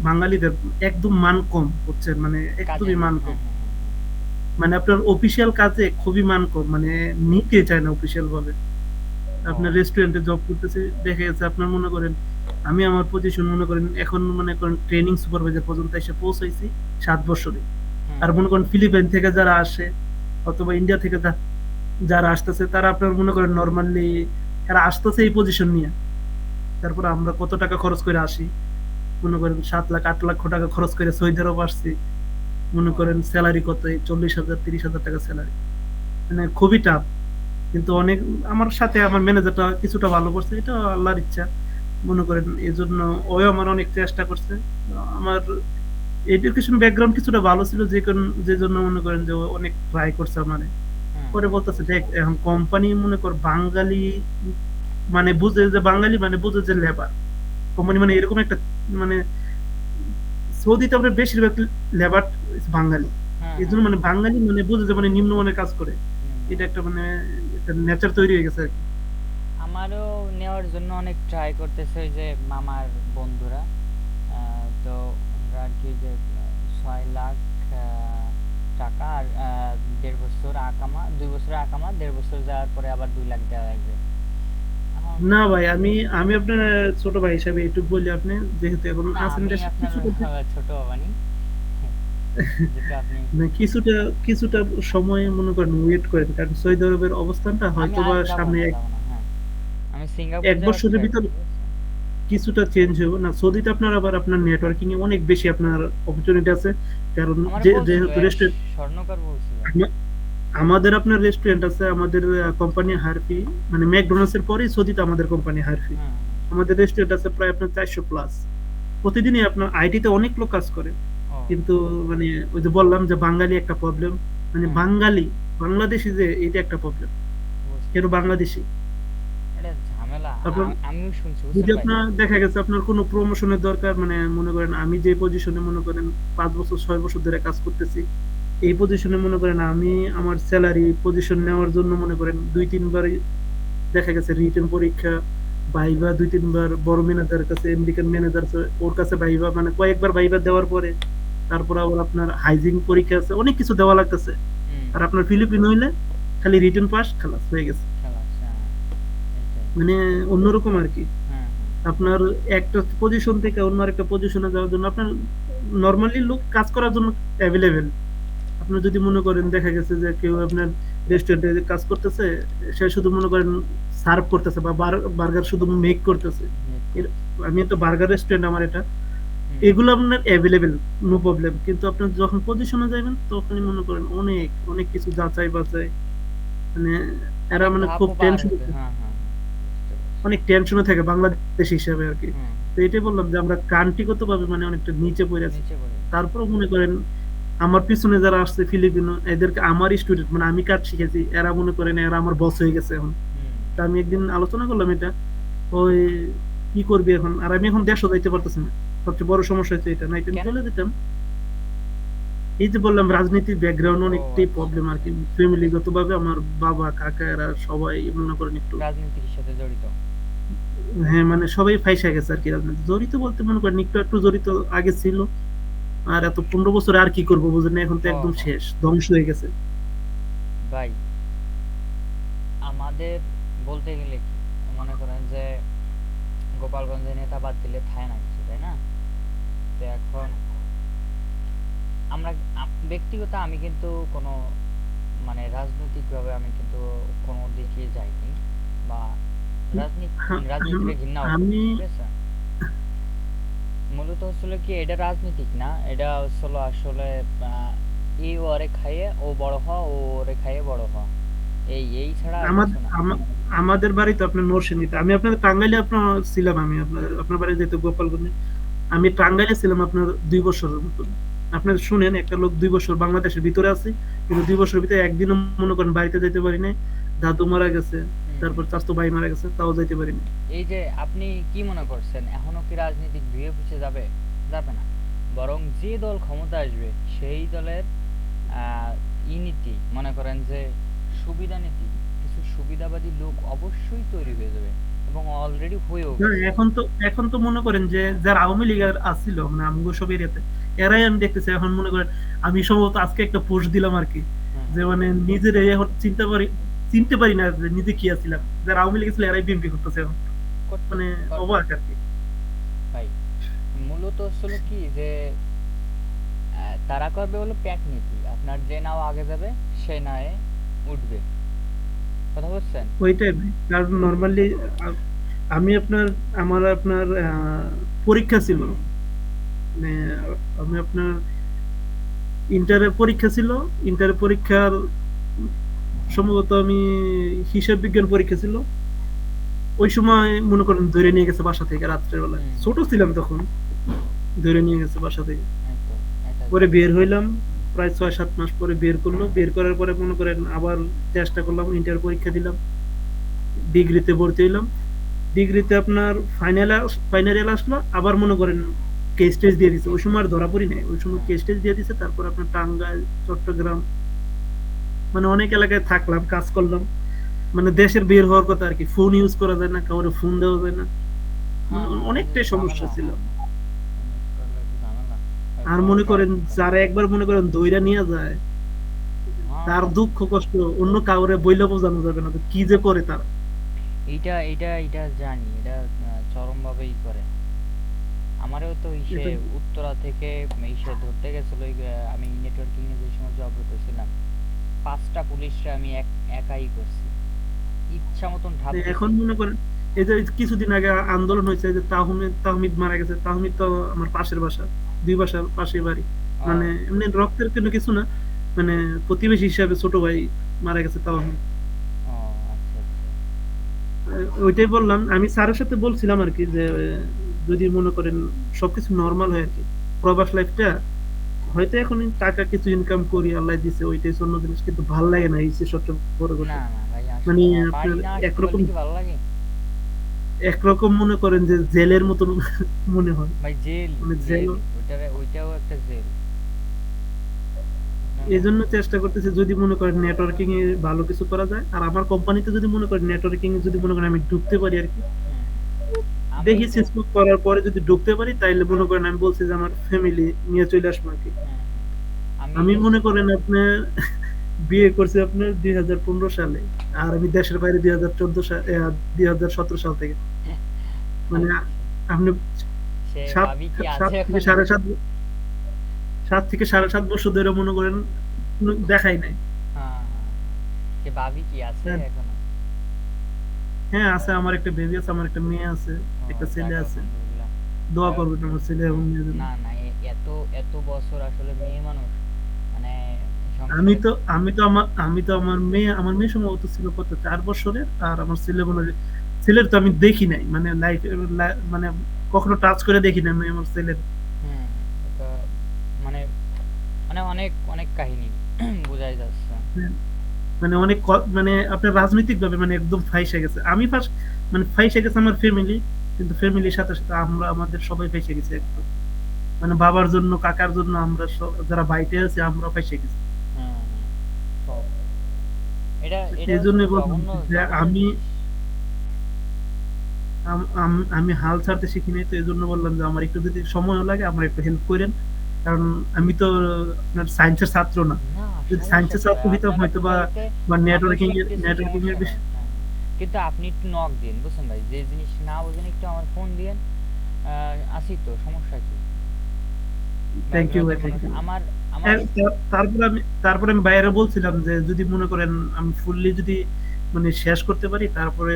বাঙালিদের একদম মান কম, বুঝছেন, মানে কাজে, একদমই মান কম। হ্যাঁ হ্যাঁ মানে আপনার অফিসিয়াল কাজে খুবই মান কম, মানে নিতে চায় না অফিসিয়াল ভাবে। হ্যাঁ, ও আপনার রেস্টুরেন্টে জব করতেছে, দেখা গেছে আপনার মনে করেন আমি আমার পজিশন মনে করেন এখন মনে করেন ট্রেনিং সুপারভাইজার পর্যন্ত এসে পৌঁছাইছি 7 বছরে। হ্যাঁ আর মনে করেন ফিলিপাইন থেকে যারা আসে অথবা ইন্ডিয়া থেকে যারা আসতেছে, তারা আপনার মনে করেন নর্মালি এরা আসতেছে এই পজিশন নিয়ে, তারপরে আমরা কত টাকা খরচ করে আসি, মনে করেন 7 লাখ 8 লক্ষ টাকা খরচ করে সৌদি আরব আসছি, মনে ও করেন স্যালারি কত, এই 40,000 30,000 টাকা স্যালারি, মানে খুবই টাফ। কিন্তু অনেক আমার সাথে আমার ম্যানেজারটা কিছুটা ভালো করছে, এটা আল্লাহর ইচ্ছা। মনে করেন এজন্য ও আমার অনেক চেষ্টা করছে। আমার এডুকেশন ব্যাকগ্রাউন্ড কিছুটা ভালো ছিল, যে জন্য মনে করেন যে ও অনেক ট্রাই করছে আমারে। হুম পরে হুম বলতেছে দেখ এখন কোম্পানি মনে কর বাঙালি মানে বুঝে যে বাঙালি মানে বুঝে যে লেবার, কোম্পানি মানে এরকম একটা মানে সৌদিতে আপনার বেশিরভাগ লেবার বাঙালি। হুম এই জন্য হুম মানে বাঙালি মানে বুঝে যে মানে নিম্নমানের কাজ করে, এটা নিম্নমানের। একটা মানে একটা নেচার তৈরি হয়ে গেছে আর কি। আমারও নেওয়ার জন্য অনেক ট্রাই করতেছে ওই যে মামার বন্ধুরা। তো আমরা আর কি যে 6 লাখ টাকা আর 1.5 বছর আকামা, 2 বছরের আকামা, 1.5 বছর যাওয়ার পরে আবার 2 লাখ দেওয়া লাগবে এখন। না ভাই, আমি আমি আপনার ছোট ভাই হিসাবে এইটুকু বলি, আপনি যেহেতু এখন না আছেন আমি দেশে আপনার কিছুটা ছোট বাবানি, যেটা আপনি। না কিছুটা কিছুটা সময় মনে করেন ওয়েট করেন, কারণ সৌদি আরবের অবস্থানটা আমি হয়তো বা আর যাব সামনে না, যাব না, হ্যাঁ। আমি সিঙ্গাপুর এক যাওয়ার বছরের ট্রাই ভিতর করি, বুঝছেন? কিছুটা চেঞ্জ হবে না। সৌদিতে আপনার আবার আপনার নেটওয়ার্কিং এ অনেক বেশি আপনার অপরচুনিটি আছে, কারণ আমার বলছিল যেহেতু এক রেস্টুরেন্ট স্বর্ণকার বলছিল। আমাদের আপনার রেস্টুরেন্ট আছে, আমাদের কোম্পানি হারফি মানে ম্যাকডোনাল্ডস এর পরেই সৌদিতে আমাদের কোম্পানি হারফি। হুম আমাদের রেস্টুরেন্ট আছে প্রায় আপনার 400 প্লাস। প্রতিদিনই আপনার আইটিতে অনেক লোক কাজ করে, ও কিন্তু মানে ওই যে বললাম যে বাঙালি একটা প্রবলেম, মানে হুম বাঙালি বাংলাদেশি যে এটা একটা প্রবলেম, বুঝতে কেন পারছি। বাংলাদেশি। এটা ঝামেলা, তারপর আমিও শুনছি, যদি বুঝছেন ভাই। আপনার দেখা গেছে আপনার কোনো প্রমোশনের দরকার, মানে মনে করেন আমি যে পজিশনে মনে করেন 5 বছর 6 বছর ধরে কাজ করতেছি, এই পজিশনে মনে করেন আমি আমার স্যালারি পজিশন নেওয়ার জন্য মনে করেন 2-3 বার দেখা গেছে রিটেন পরীক্ষা, ভাইবা 2-3 বার বড় ম্যানেজারের কাছে, আমেরিকান ম্যানেজার ওর কাছে ভাইবা, মানে কয়েকবার ভাইবা দেওয়ার পরে তারপর আবার আপনার হাইজিং পরীক্ষা আছে, অনেক কিছু দেওয়া লাগতেছে। হুম আর আপনার ফিলিপিন হইলে খালি রিটেন পাস খালাস হয়ে গেছে, খেলা, হ্যাঁ, এটাই। মানে অন্যরকম আর কি। হুম হুম আপনার একটা পজিশন থেকে অন্য একটা পজিশনে যাওয়ার জন্য আপনার নর্মালি লোক কাজ করার জন্য অ্যাভেলেবেল। আপনার যদি মনে করেন দেখা গেছে যে কেউ আপনার রেস্টুরেন্টে কাজ করতেছে, সে শুধু মনে করেন সার্ভ করতেছে বা বার্গার শুধু মেক করতেছে, মিট এর- করছে। আমি তো বার্গার রেস্টুরেন্ট আমার এটা, হুম এগুলো আপনার অ্যাভেলেবেল, নো প্রবলেম। কিন্তু আপনার যখন পজিশনে যাবেন তখনই মনে করেন অনেক অনেক কিছু যাচাই বাছাই, মানে এরা অনেক মানে খুব ধাপও পার টেনশন, হতে, হ্যাঁ হ্যাঁ হ্যাঁ, বুঝতে পারছি। অনেক টেনশনে থাকে বাংলাদেশ হিসাবে আর কি। হুম তো এটাই বললাম যে আমরা কান্ট্রিগত ভাবে মানে অনেকটা নিচে পড়ে আছি। নিচে পড়ে গেছে। তারপরেও মনে করেন আমার পিছনে যারা আসছে ফিলিপিনো, এদেরকে আমার স্টুডেন্ট মানে আমি কাজ শিখেছি, এরা মনে করেন এরা আমার বস হয়ে গেছে এখন। হুম তা আমি একদিন আলোচনা করলাম এটা, ওই কি করবি এখন, আর আমি এখন দেশও যাইতে পারতেছি না। সবচেয়ে বড় সমস্যা হচ্ছে এটা, নাইলে আমি কেন? চলে যেতাম। এই যে বললাম রাজনীতির ব্যাকগ্রাউন্ড ও অনেকটাই আচ্ছা প্রবলেম আর আচ্ছা কি, আচ্ছা। ফ্যামিলিগত ভাবে আমার বাবা কাকা এরা সবাই মনে করেন একটু, রাজনীতির সাথে জড়িত। হ্যাঁ মানে সবাই ফাইসা গেছে আর কি রাজনীতি জড়িত বলতে মনে করেন একটু একটু জড়িত আগে ছিল। আর এত 15 বছরে আর কি করবো বুঝেন, এখন তো হ একদম হ শেষ, ধ্বংস হয়ে গেছে। ভাই, আমাদের বলতে গেলে কি, মনে করেন যে গোপালগঞ্জে নেতা বাদ দিলে থায় না কিছু, তাই না? তো এখন আমরা ব্যক্তিগত আমি কিন্তু কোনো মানে রাজনৈতিকভাবে আমি কিন্তু কোনো দিকে যাইনি, বা রাজনীতিকে ঘৃণাও করি না, আমি ঠিক আছে? মূলত হচ্ছিল কি, এটা রাজনীতিক না, এটা হচ্ছিল আসলে ই ওরে খাইয়ে ও বড় হওয়া, ও ওরে খাইয়ে বড় হওয়া, এই ছাড়া আর কিছু আমাদের না। আমাদের বাড়ি তো আপনার নরসিংদীতে, আমি আপনাদের টাঙ্গাইলে আপনার ছিলাম, আমি আপনার বাড়ি যেহেতু গোপালগঞ্জে, আমি টাঙ্গাইলে ছিলাম আপনার 2 বছরের মতন। আপনার শুনেন, একটা লোক 2 বছর বাংলাদেশের ভিতরে আছে, কিন্তু 2 বছরের ভিতরে একদিনও মনে করেন বাড়িতে যেতে পারি নাই। দাদু মারা গেছে, হুম তারপর হুম। চাচতো ভাই মারা গেছে, তাও যাইতে পারি নাই। এই যে আপনি কি মনে করছেন এখনো কি রাজনীতিক ধুয়ে পিছে যাবে? যাবে না। বরং যে দল ক্ষমতা আসবে সেই দলের নীতি, মনে করেন যে সুবিধা নীতি, কিছু সুবিধাবাদী লোক অবশ্যই তৈরি হয়ে যাবে, এবং অলরেডি হয়েও না, গেছে। এখন তো মনে করেন যে যারা আওয়ামী লীগের আসছিল মানে আমগো সব এরিয়াতে, এরাই আমি দেখতেছি এখন মনে করেন, আমি সম্ভবত আজকে একটা পোস্ট দিলাম আর কি, হুম যে মানে নিজের এখন চিনতে পারি না যে নিজে কি আছিলাম, যারা আওয়ামী লীগ ছিল এরাই বিএনপি করতেছে এখন, করতে মানে পারবে অবাক আর কি। ভাই। মূলত হচ্ছিল কি যে তারা করবে হলো প্যাক নীতি, আপনার যে নাও আগে যাবে সে নায়ে উঠবে, কথা বুঝছেন? ওইটাই ভাই। কারণ নর্মালি আমি আপনার আপনার পরীক্ষা ছিল, মানে আমি আপনার ইন্টারের পরীক্ষা ছিল, ইন্টারের পরীক্ষার সম্ভবত আমি হিসাব বিজ্ঞান পরীক্ষা ছিল, ওই সময় মনে করেন ধরে নিয়ে গেছে বাসা থেকে রাত্রের বেলায়, হুম। ছোট ছিলাম তখন, ধরে নিয়ে গেছে বাসা থেকে। এই তো এটা পরে বের হইলাম, প্রায় 6-7 মাস পরে বের করলো, বের করার পরে মনে করেন আবার চেষ্টা করলাম, ইন্টার পরীক্ষা দিলাম, ডিগ্রিতে ভর্তি হইলাম। ডিগ্রিতে আপনার ফাইনাল ইয়ার আসলো, আবার মনে করেন কেস টেস্ট দিয়ে দিছে। ওই সময় আর ধরা পড়ি নাই, ওই সময় কেস টেস্ট দিয়ে দিছে। তারপর আপনার টাঙ্গাইল, চট্টগ্রাম, মানে অনেক এলাকায় থাকলাম, কাজ করলাম। মানে দেশের বের হওয়ার কথা আর কি, ফোন ইউজ করা যায় না, কাউরে ফোন দেওয়া যায় না, মানে হ্যাঁ, এটা অনেকটাই সমস্যা ঝামেলা, ছিল। হ্যাঁ। ইউজ করলে একটু ঝামেলা। আর এরপর মনে করেন ট্রাই যারা একবার মনে করেন দইরা নিয়ে যায়, তার হ্যাঁ, দুঃখ কষ্ট অন্য কাউরে বইলে বোঝানো যাবে না যে কি যে করে তারা। এইটা জানি, এটা চরমভাবেই করে। আমারও তো ইসে এটা উত্তরা থেকে ইসে ধরতে গেছিল, আমি নেটওয়ার্কিং এ যে সময় জবরত ছিলাম, 5টা পুলিশরা আমি একাই করছি, ইচ্ছা মতন ঢাপ এখন দিছি। মনে করেন এই যে কিছুদিন আগে আন্দোলন হয়েছে, যে তাহমিদ মারা গেছে। তাহমিদ তো আমার পাশের বাসা, 2 বাসার পাশে বাড়ি। মানে ও, এমনি রক্তের কোনো কিছু না, মানে প্রতিবেশী হিসাবে ছোট ভাই মারা গেছে তাওহিদ। ও আচ্ছা আচ্ছা। ওইটাই বললাম, আমি স্যারের সাথে বলছিলাম আর কি, যে যদি মনে করেন সবকিছু নর্মাল হয় আর কি, প্রবাস লাইফটা হয়তো এখন টাকা কিছু ইনকাম করি, আল্লাহ দিছে, ওইটাই অন্য জিনিস, কিন্তু ভাল লাগে না, এই যে সবচেয়ে বড় কথা। না না ভাই, মানে আসলে না, বাড়ি আপনার না আসতে একরকম পারলে কি ভালো লাগে? একরকম মনে করেন যে জেলের মতন মনে হয়। ভাই জেল, মানে জেল। জেল ওইটাও একটা জেল, বুঝলেন এই না? জন্য চেষ্টা করতেছি, যদি মনে করেন নেটওয়ার্কিং এ ভালো কিছু করা যায়, আর আমার কোম্পানিতে যদি মনে করেন নেটওয়ার্কিং এ যদি মনে করেন আমি ঢুকতে পারি আর কি, হুম, আমি দেখি তো সিসকো করার পরে যদি ঢুকতে পারি, তাইলে মনে করেন আমি বলছি যে আমার ফ্যামিলি নিয়ে চলে আসবো আর কি। হ্যাঁ, আমি আমি মনে করেন আপনার বিয়ে করছি আপনার 2015 সালে, আর আমি দেশের বাইরে 2014 সাল 2017 সাল থেকে। মানে আচ্ছা, আপনি সে সাত ভাবি কি সাত আছে থেকে এখনো? সাড়ে সাত 7 থেকে সাড়ে 7 বছর ধরে মনে করেন কোনো দেখাই নাই। হ্যাঁ, সে ভাবি কি আছে হ্যাঁ, এখনো? হ্যাঁ আছে, আমার একটা বেবি আছে, আমার একটা মেয়ে আছে, ও, একটা ছেলে যাক আছে। আলহামদুলিল্লাহ। দোয়া যাই হোক, করবেন আমার ছেলে এবং মেয়ের জন্য। না না, এত এত বছর আসলে মেয়ে মানুষ মানে আমি সংসারে। তো আমার মেয়ে সম্ভবত ছিল কত 4 বছরের, আর আমার ছেলে মনে হয়, ছেলের তো আমি দেখি নাই, মানে লাইফ, মানে কখনো টাচ করে দেখি নাই আমি আমার ছেলের। হুম, এটা মানে মানে অনেক অনেক কাহিনী বোঝাই যাচ্ছে। মানে অনেক মানে আপনার রাজনৈতিক ভাবে মানে একদম ফাইসে গেছে। আমি ফার্স্ট মানে ফাইসে গেছে আমার ফ্যামিলি, কিন্তু ফ্যামিলির সাথে সাথে আমরা আমাদের সবাই ফাইসে গেছে একদম। মানে বাবার জন্য, কাকার জন্য, আমরা যারা বাইরে আছি আমরা ফাইসে গেছি। হুম, হুম, সব এটা এটা এই হচ্ছে জন্য বললাম জঘন্য যে জঘন্য আমি জিনিস। আমি হাল ছাড়তে শিখি নাই, তো এই জন্য বললাম যে আমার একটু যদি সময় লাগে আমার একটু হেল্প করেন। কারণ আমি তো আপনার সায়েন্সের ছাত্র না। না, যদি সমস্যা সায়েন্সের কি ছাত্র ভাই, হইতাম আপনারা হয়তো কোথাইতে বা নাটক নেটওয়ার্কিং এর শিখতেছেন, নেটওয়ার্কিং এর সমস্যা নাই, বিষয়। হ্যাঁ, কিন্তু আপনি একটু নক দিন, বুঝছেন ভাই, যে জিনিস না বোঝেন একটু আমার ফোন দিয়েন। আসি তো, সমস্যা কি? ভাই, থ্যাংক ইউ ভাই, ভদ্র থ্যাংক মানুষ ইউ। আমার আমার তারপরে আমি বাইরে বলছিলাম যে যদি মনে করেন আমি ফুললি যদি মানে শেষ করতে পারি, তারপরে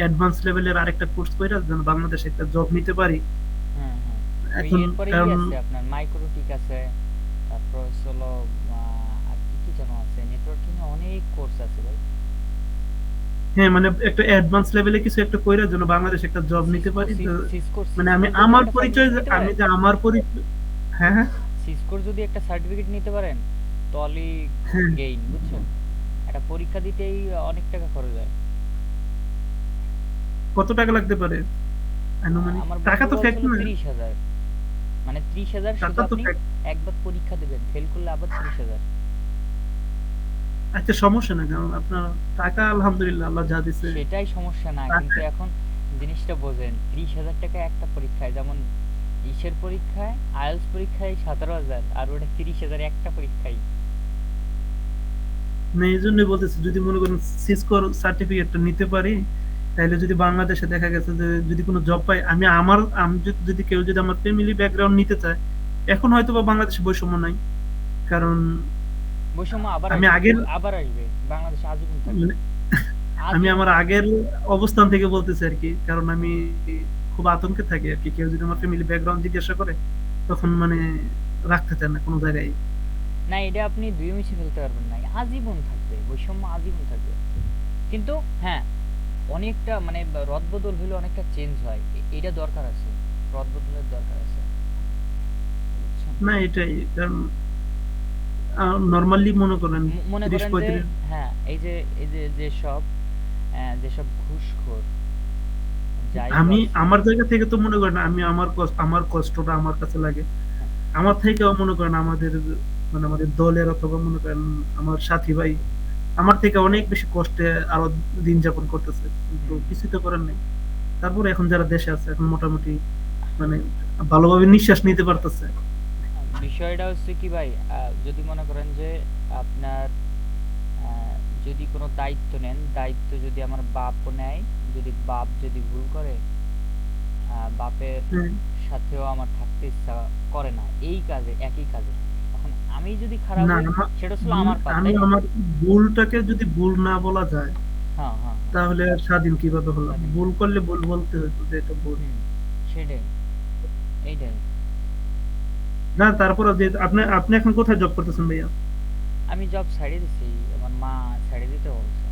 অ্যাডভান্স লেভেলের আরেকটা কোর্স করে যেন বাংলাদেশে একটা জব নিতে পারি। হ্যাঁ হ্যাঁ, ওই এখন এরপরে কারণ আছে আপনার মাইক্রোটিক আছে, তারপর হলো আর কি কি যেন আছে, নেটওয়ার্কিং এ অনেক কোর্স আছে ভাই। হ্যাঁ, মানে একটা অ্যাডভান্স লেভেলে কিছু একটা কইরা যেন বাংলাদেশে একটা জব নিতে সিসকো পারি। তো সিসকো মানে আমি সিসকোর যদি আমার একটা পরিচয় সার্টিফিকেট নিতে আমি পারেন, যে আমার পরিচয়। হ্যাঁ, হ্যাঁ, সিসকোর যদি একটা সার্টিফিকেট নিতে পারেন, তাহলে হ্যাঁ। গেইন, বুঝছেন? একটা পরীক্ষা দিতেই অনেক টাকা খরচ হয়। কত টাকা লাগতে পারে আনুমানিক? আমার টাকা বন্ধু তো ফ্যাক্ট বলছিল না। 30,000, মানে 30,000 শুধু টাকা তো আপনি ফ্যাক্ট। একবার পরীক্ষা দেবেন, ফেল করলে আবার 30,000। আচ্ছা, সমস্যা না, কারণ আপনার টাকা আলহামদুলিল্লাহ আল্লাহ যা দিছে। সেটাই সমস্যা না, কিন্তু টাকা এখন জিনিসটা বোঝেন, 30,000 টাকা একটা পরীক্ষায়, যেমন ইসের পরীক্ষায়, আইএলটিএস পরীক্ষায় 17,000, আর ওটা 30,000 একটা পরীক্ষায়। না, এই জন্যই বলতেছি যদি মনে করেন সিসকোর সার্টিফিকেটটা নিতে পারি, তাহলে যদি বাংলাদেশে দেখা গেছে যে যদি কোনো জব পাই, আমি যদি কেউ যদি আমার ফ্যামিলি ব্যাকগ্রাউন্ড নিতে চায়, এখন হয়তো বা বাংলাদেশে বৈষম্য নাই। কারণ বৈষম্য আবার আমি আসবে, আগের আবার আসবে, বাংলাদেশে আজীবন থাকবে, মানে আমি আজীবন আমার থাকবে। আগের অবস্থান থেকে বলতেছি আর কি, কারণ আমি খুব আতঙ্কে থাকি আর কি, কেউ যদি আমার ফ্যামিলি ব্যাকগ্রাউন্ড জিজ্ঞাসা করে তখন মানে রাখতে চায় না কোনো জায়গায়। না, এটা আপনি দুই মিশে ফেলতে পারবেন না, আজীবন থাকবে বৈষম্য, আজীবন থাকবে। কিন্তু হ্যাঁ, অনেকটা মানে রদবদল হইলে অনেকটা চেঞ্জ হয়, এটা দরকার আছে, রদবদলের দরকার আছে, বুঝছেন? না এটাই, কারণ নর্মালি মনে করেন মনে 30 করেন যে 35। হ্যাঁ, এই যে যেসব যেসব ঘুষখোর, যাই আমি করছে, আমার জায়গা থেকে তো মনে করেন, আমি আমার কষ্টটা আমার কাছে লাগে। হ্যাঁ, আমার থেকেও মনে করেন আমাদের, মানে আমাদের দলের অথবা মনে করেন আমার সাথী ভাই আমার থেকে অনেক বেশি কষ্টে আরো দিন যাপন করতেছে, কিন্তু হুম। কিছু তো করার নেই। তারপরে এখন যারা দেশে আছে এখন মোটামুটি মানে ভালোভাবে নিঃশ্বাস নিতে পারতেছে। বিষয়টা হচ্ছে কি ভাই, যদি মনে করেন যে আপনার আহ, যদি কোনো দায়িত্ব নেন, দায়িত্ব যদি আমার বাপও নেয়, যদি বাপ যদি ভুল করে, বাপের হ্যাঁ। সাথেও আমার থাকতে ইচ্ছা করে না এই কাজে, একই কাজে। এখন আমি যদি খারাপ না হই, সেটা ছিল আমার পাপ, আমি তাই না? আমার ভুলটাকে যদি ভুল না বলা যায়, হ্যাঁ, হ্যাঁ, হ্যাঁ, তাহলে আর স্বাধীন কিভাবে হলাম? স্বাধীন ভুল কিভাবে? করলে ভুল বলতে হতো যে এটা ভুল। হুম, সেটাই, এইটাই। না তারপরে যে আপনি আপনি এখন কোথায় জব করতেছেন ভাইয়া? আমি জব ছাড়িয়ে দিছি, আমার মা ছাড়িয়ে দিতে বলছে,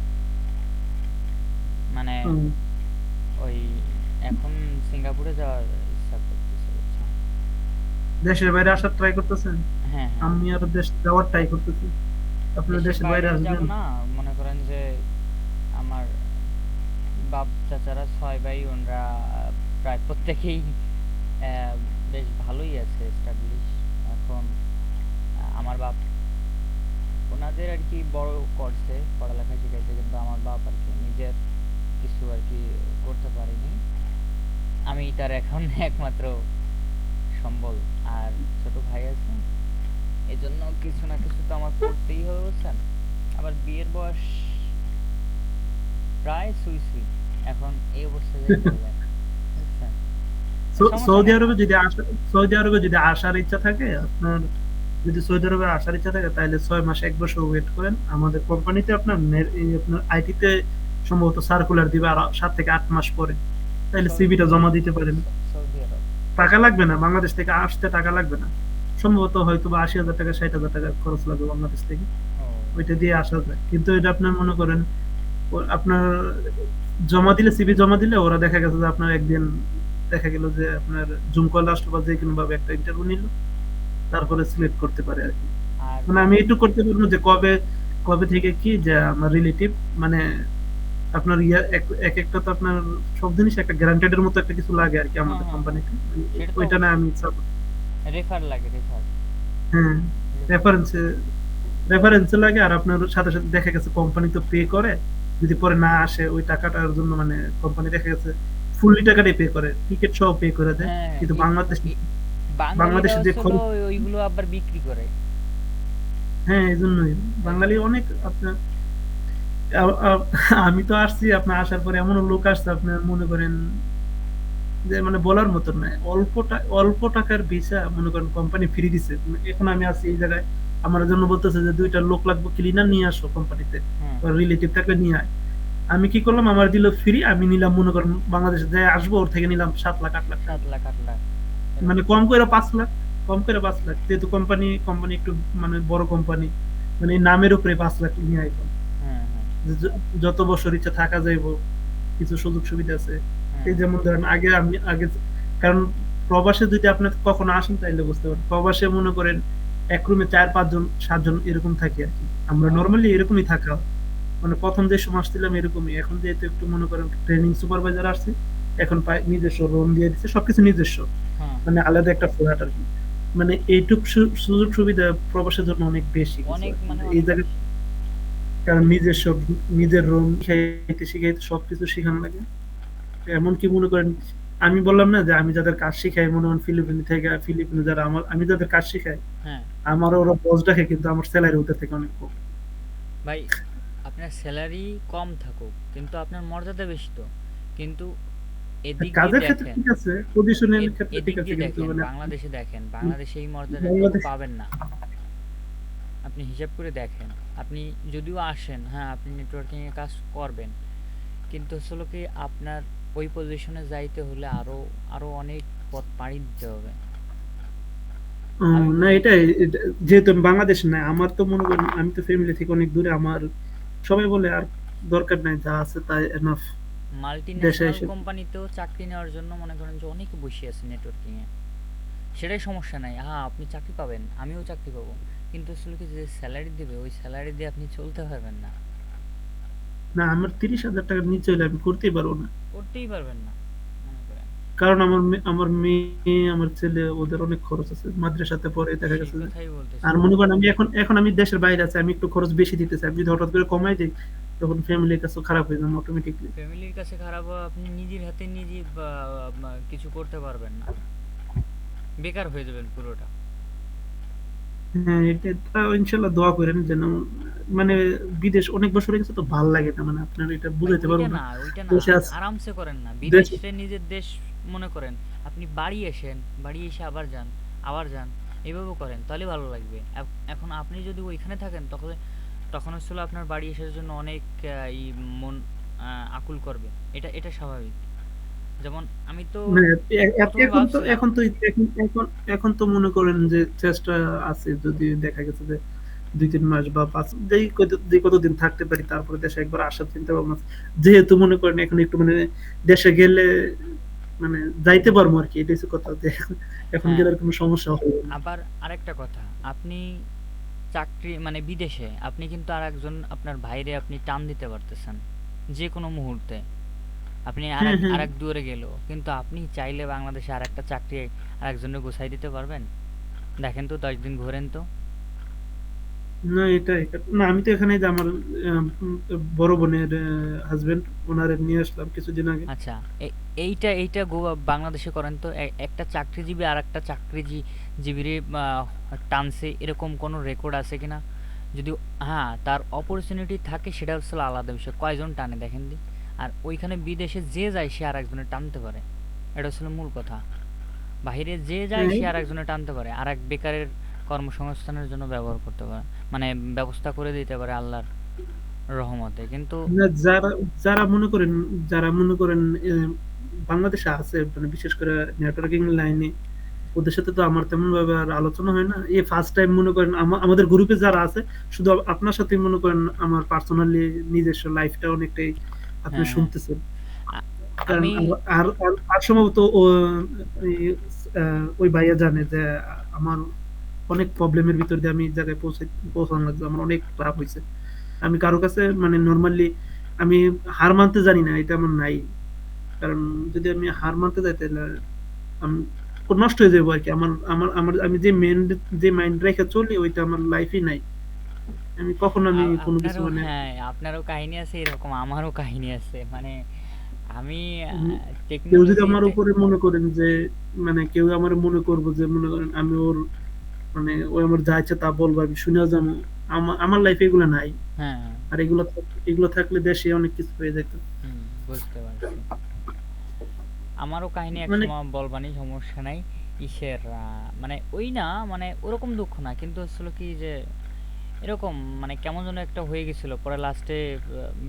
মানে হুম। ওই এখন সিঙ্গাপুরে যাওয়ার ইচ্ছা করতেছে, বুঝছেন? দেশের বাইরে আসার ট্রাই করতেছেন? হ্যাঁ, হ্যাঁ, আমি আর দেশ যাওয়ার ট্রাই করতেছি। আপনারা দেশের দেশের বাইরে বাইরে যাব আসবেন? না, মনে করেন যে আমার বাপ চাচারা 6 ভাই, ওনরা প্রায় প্রত্যেকেই বেশ ভালোই আছে, এস্টাবলিশ। এখন আমার বাপ ওনাদের আর কি বড় করছে, পড়ালেখা শিখাইছে, কিন্তু আমার বাপ আর কি নিজের কিছু আর কি করতে পারেনি। আমি তার এখন একমাত্র সম্বল, আর ছোট ভাই আছে, এই জন্য কিছু না কিছু তো আমার করতেই হবে, বুঝছেন? আবার বিয়ের বয়স প্রায় সুই সুই, এখন এই অবস্থা যাইতে হবে, বুঝছেন? সমস্যা সৌদি নেই। আরবে যদি সৌদি আরবে যদি আসার ইচ্ছা থাকে আপনার, যদি সৌদি আরবে আসার ইচ্ছা থাকে তাহলে 6 মাস 1 বছর ওয়েট করেন। আমাদের কোম্পানিতে আপনার এই আপনার আইটিতে সম্ভবত সার্কুলার দিবে আর 7 থেকে 8 মাস পরে, তাহলে সিভিটা জমা দিতে পারেন। সৌদি আরব। টাকা লাগবে না, বাংলাদেশ থেকে আসতে টাকা লাগবে না। সম্ভবত হয়তো বা 80,000 টাকা 60,000 টাকা খরচ লাগবে বাংলাদেশ থেকে, ও, ওইটা দিয়ে আসা যায়। কিন্তু এটা আপনার মনে করেন আপনার জমা দিলে, সিভি জমা দিলে ওরা দেখা গেছে যে আপনার একদিন দেখা গেল যে আপনার জুম কল আসলো বা যে কোনো ভাবে একটা ইন্টারভিউ নিল, তারপরে সিলেক্ট করতে পারে আর কি। আর মানে আমি একটু করতে পারবো যে কবে কবে থেকে কি যে আমার রিলেটিভ মানে আপনার এক একটা তো আপনার সব জিনিস একটা গ্যারান্টেড এর মতো একটা কিছু লাগে আর কি হ্যাঁ, আমাদের হ্যাঁ, হ্যাঁ, কোম্পানিতে। সেটা তো ওইটা না অবশ্যই। আমি support- রেফার লাগে, রেফার, হ্যাঁ, রেফার। রেফারেন্সে রেফারেন্সে লাগে। আর আপনার সাথে সাথে দেখা গেছে কোম্পানি তো পে করে, যদি পরে না আসে ওই টাকাটার জন্য মানে কোম্পানি দেখা গেছে ফুললি টাকাটাই পে করে, টিকিট সহ পে করে দেয়। হ্যাঁ, কিন্তু ই- বাঙালিরা বাংলাদেশে যে হচ্ছে হলো খরচ, ওইগুলো আবার বিক্রি করে। হ্যাঁ এই জন্যই এই বাঙালি জন্য অনেক আপনার আমি তো আসছি, আপনার আসার পরে এমন লোক আসছে আপনার মনে করেন যে মানে বলার মতো নয়। অল্প টাকার ভিসা মনে করেন কোম্পানি ফ্রি দিছে। এখন আমি আছি এই জায়গায়, আমার জন্য বলতেছে যে 2টা লোক লাগবে ক্লিনার নিয়ে আসো কোম্পানিতে, হ্যাঁ, রিলেটিভ থাকলে নিয়ে আয়। আমি কি করলাম, আমার দিল ফ্রি, আমি নিলাম মনে করেন বাংলাদেশে যাই আসবো ওর থেকে নিলাম 7 লাখ 8 লাখ টাকা। 7 লাখ 8 লাখ মানে এরকম। কম করে 5 লাখ, যেহেতু কোম্পানি একটু মানে বড় কোম্পানি, মানে এই নামের উপরে 5 লাখ নিয়ে আইলাম। হ্যাঁ, হ্যাঁ, যে যত বছর ইচ্ছা থাকা যাইবো, কিছু সুযোগ সুবিধা আছে। হ্যাঁ, এই যেমন ধরেন আগে কারণ প্রবাসে যদি আপনি কখনো আসেন তাইলে বুঝতে পারেন, প্রবাসে মনে করেন এক রুমে 4 5 জন 7 জন এরকম থাকি আর কি। আমরা ও, নর্মালি এরকমই থাকা হয়। মানে প্রথম যে সময় আসছিলাম এরকমই, এখন যেহেতু একটু মনে করেন ট্রেনিং সুপারভাইজার আসছে, এখন পাই নিজস্ব রুম দিয়ে দিচ্ছে, সবকিছু নিজস্ব, হ্যাঁ, মানে আলাদা একটা ফ্ল্যাট আর কি। মানে এইটুক সুযোগ সুবিধা প্রবাসের জন্য অনেক বেশি কিছু অনেক আর কি। মানে এই অনেক জায়গায় বেশি। কারণ নিজের রুম শিখাইতে শিখাইতে সবকিছু শিখানো লাগে। এমনকি মনে করেন আমি বললাম না যে আমি যাদের কাজ শিখাই মনে করেন ফিলিপিনে যারা আমি যাদের কাজ শিখাই, হ্যাঁ আমার ওরা বস ডাকে, কিন্তু আমার স্যালারি ওদের থেকে অনেক কম। ভাই, আপনার স্যালারি কম থাকুক কিন্তু আপনার মর্যাদা বেশি তো, কিন্তু এদিক দিয়ে কাজের ক্ষেত্রে দেখেন, ঠিক আছে, পজিশনের ক্ষেত্রে ঠিক এদিক আছে, দিয়ে কিন্তু দেখেন, মানে বাংলাদেশে দেখেন, বাংলাদেশে এই মর্যাদাটুকু বাংলাদেশ পাবেন না। আপনি হিসাব করে দেখেন, আপনি যদিও আসেন, হ্যাঁ আপনি নেটওয়ার্কিং এ কাজ করবেন, কিন্তু আসলে কি আপনার ওই পজিশনে যাইতে হলে আরো আরো অনেক পথ পাড়ি দিতে হবে। আমি না বুঝি। যেহেতু আমি বাংলাদেশে নাই, আমার তো মনে করেন আমি তো ফ্যামিলি থেকে অনেক দূরে, আমার সবাই বলে আর দরকার নাই, যা আছে তাই এনাফ। দেশে মাল্টিন্যাশনাল এসে। কোম্পানিতেও চাকরি নেওয়ার জন্য মনে করেন যে অনেকে বসে আছে নেটওয়ার্কিং এ, সেটাই সমস্যা নাই। হ্যাঁ, আপনি চাকরি পাবেন, আমিও চাকরি পাবো, কিন্তু আসলে কি যে স্যালারি দিবে ওই স্যালারি দিয়ে আপনি চলতে পারবেন না, না, আমার 30,000 টাকার নিচে হলে আমি করতেই পারবো না। করতেই পারবেন না মনে করেন। কারণ আমার মেয়ে, আমার ছেলে, ওদের অনেক খরচ আছে, মাদ্রাসাতে পড়ে, দেখা সেই গেছে যে। কথাই আর বলতেছি। মনে করেন আমি এখন আমি দেশের বাইরে আছি, আমি একটু খরচ বেশি দিতেছি, আমি যদি হঠাৎ করে কমাই দিই তখন ফ্যামিলির কাছে খারাপ হয়ে যাবে অটোমেটিকলি। ফ্যামিলির কাছে খারাপ হয়, আপনি নিজের হাতে নিজে কিছু করতে পারবেন না, বেকার হয়ে যাবেন পুরোটা। হ্যাঁ, এটা ইনশাল্লাহ দোয়া করেন যেন, মানে বিদেশ অনেক বছর হয়ে গেছে তো ভাল লাগে না, মানে আপনার এটা ভাই বুঝাইতে ওইটা পারবো না। না, ওইটা না, দেশে আছে, আরামসে করেন না, দেশে। বিদেশে নিজের দেশ মনে করেন। আপনি বাড়ি এসেন, বাড়ি এসে আবার যান, আবার যান, এইভাবে করেন তাহলে ভালো লাগবে। এখন আপনি যদি ওইখানে থাকেন তখন তখন আসলে আপনার বাড়ি আসার জন্য অনেক মন আকুল করবে, এটা এটা স্বাভাবিক। যেমন আমি তো না, প্রথমে এখন তো ভাবছিলাম। এখন তো এখন এখন এখন তো মনে করেন যে চেষ্টা আছে, যদি দেখা গেছে যে 2-3 মাস বা 5, যে কতদিন থাকতে পারি, তারপরে দেশে একবার আসার চিন্তা ভাবনা আছে। যেহেতু মনে করেন এখন একটু মানে দেশে গেলে মানে যাইতে পারবো আর কি, এটা হচ্ছে কথা, যে এখন হ্যাঁ, গেলে আর কোনো সমস্যা হবে না। আবার আরেকটা কথা, আপনি চাকরি মানে বিদেশে আপনি কিন্তু আরেকজন আপনার ভাইরে আপনি টান দিতে পারতেছেন যে কোনো মুহূর্তে। আপনি হ্যাঁ, হ্যাঁ। আরেক দুয়ারে গেল, কিন্তু আপনি চাইলে বাংলাদেশে আরেকটা চাকরি আরেকজনের গোছাই দিতে পারবেন? দেখেন তো, 10 দিন ঘোরেন তো। না, না, আমি তো এখানে যে আমার বড় বোনের হাজবেন্ড, ওনারে নিয়ে আসলাম কিছুদিন আগে। আচ্ছা, এইটা এইটা বাংলাদেশে করেন তো, একটা চাকরিজীবী আর একটা চাকরিজীবীর টানছে এরকম কোনো রেকর্ড আছে কিনা? যদি হ্যাঁ তার অপরচুনিটি থাকে সেটা হচ্ছে আলাদা বিষয়, কয়জন টানে দেখেন দি। আর ওইখানে বিদেশে যে যায় সে আর একজনের টানতে পারে, এটা হচ্ছে মূল কথা। বাইরে যে যায় হ্যাঁ, সে আর একজনের টানতে পারে, আর এক বেকারের কর্মসংস্থানের জন্য ব্যবহার করতে পারে, মানে ব্যবস্থা করে দিতে পারে আল্লাহর রহমতে। কিন্তু না, যারা মনে করেন, যারা মনে করেন বাংলাদেশে আছে, মানে বিশেষ করে নেটওয়ার্কিং লাইনে, ওদের সাথে তো আমার তেমন ভাবে আর আলোচনা হয় না। এই ফার্স্ট টাইম মনে করেন আমাদের গ্রুপে যারা আছে, শুধু আপনার সাথে মনে করেন আমার পার্সোনালি নিজস্ব লাইফটা অনেকটাই আপনি হ্যাঁ, হ্যাঁ, শুনতেছেন। আ- কারণ আমি আর সম্ভবত এই, ওই ভাইয়া জানে যে আমার অনেক প্রবলেমের ভিতর দিয়ে আমি এই জায়গায় পৌঁছানো লাগছে, আমার অনেক খারাপ হয়েছে। আমি কারো কাছে মানে নর্মালি আমি হার মানতে জানি না, এটা আমার নাই। কারণ যদি আমি হার মানতে যাই তাহলে আমি নষ্ট হয়ে যাবো আর কি। আমার আমার আমার আমি যে মাইন্ড রেখে চলি, ওইটা আমার লাইফই নাই। আমি কখনো আমি কোনো কিছু আপনারও, মানে হ্যাঁ আপনারও কাহিনী আছে এরকম, আমারও কাহিনী আছে। মানে আমি উম, কেউ যদি আমার টেকনোলজিতে, উপরে মনে করেন যে, মানে কেউ আমার মনে করবো যে মনে করেন আমি ওর, মানে ওই আমার যা ইচ্ছা তা বলবো, আমি শুনেও যাবো। আমার লাইফে এগুলো নাই। হ্যাঁ, হ্যাঁ, আর এগুলো থাকলে দেশে অনেক কিছু হয়ে যেত। হুম, বুঝতে পারছি। আমারও কাহিনী এক মানে সময় বলবানি, সমস্যা নাই। ইসের মানে ওই না, মানে ওরকম দুঃখ না, কিন্তু আসলে কি যে এরকম মানে কেমন যেন একটা হয়ে গেছিল, পরে লাস্টে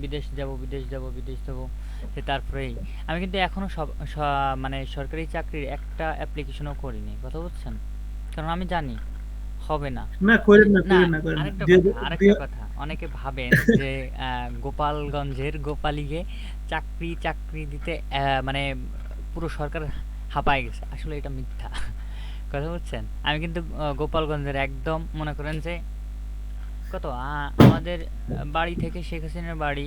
বিদেশ যাব, বিদেশ যাব, বিদেশ যাব। সে তারপরেই আমি কিন্তু এখনো মানে সরকারি চাকরির একটা অ্যাপ্লিকেশনও করিনি, কথা বুঝছেন, কারণ আমি জানি হবে না। না, ওই যে করেন না, না, করেন না, করেন না। আরেকটা কথা, আরেকটা কথা, অনেকে ভাবেন যে গোপালগঞ্জের গোপালীকে চাকরি চাকরি দিতে মানে পুরো সরকার হাঁপায় গেছে, আসলে এটা মিথ্যা। কথা বুঝছেন, আমি কিন্তু গোপালগঞ্জের একদম মনে করেন যে কত আমাদের বাড়ি থেকে শেখ হাসিনার বাড়ি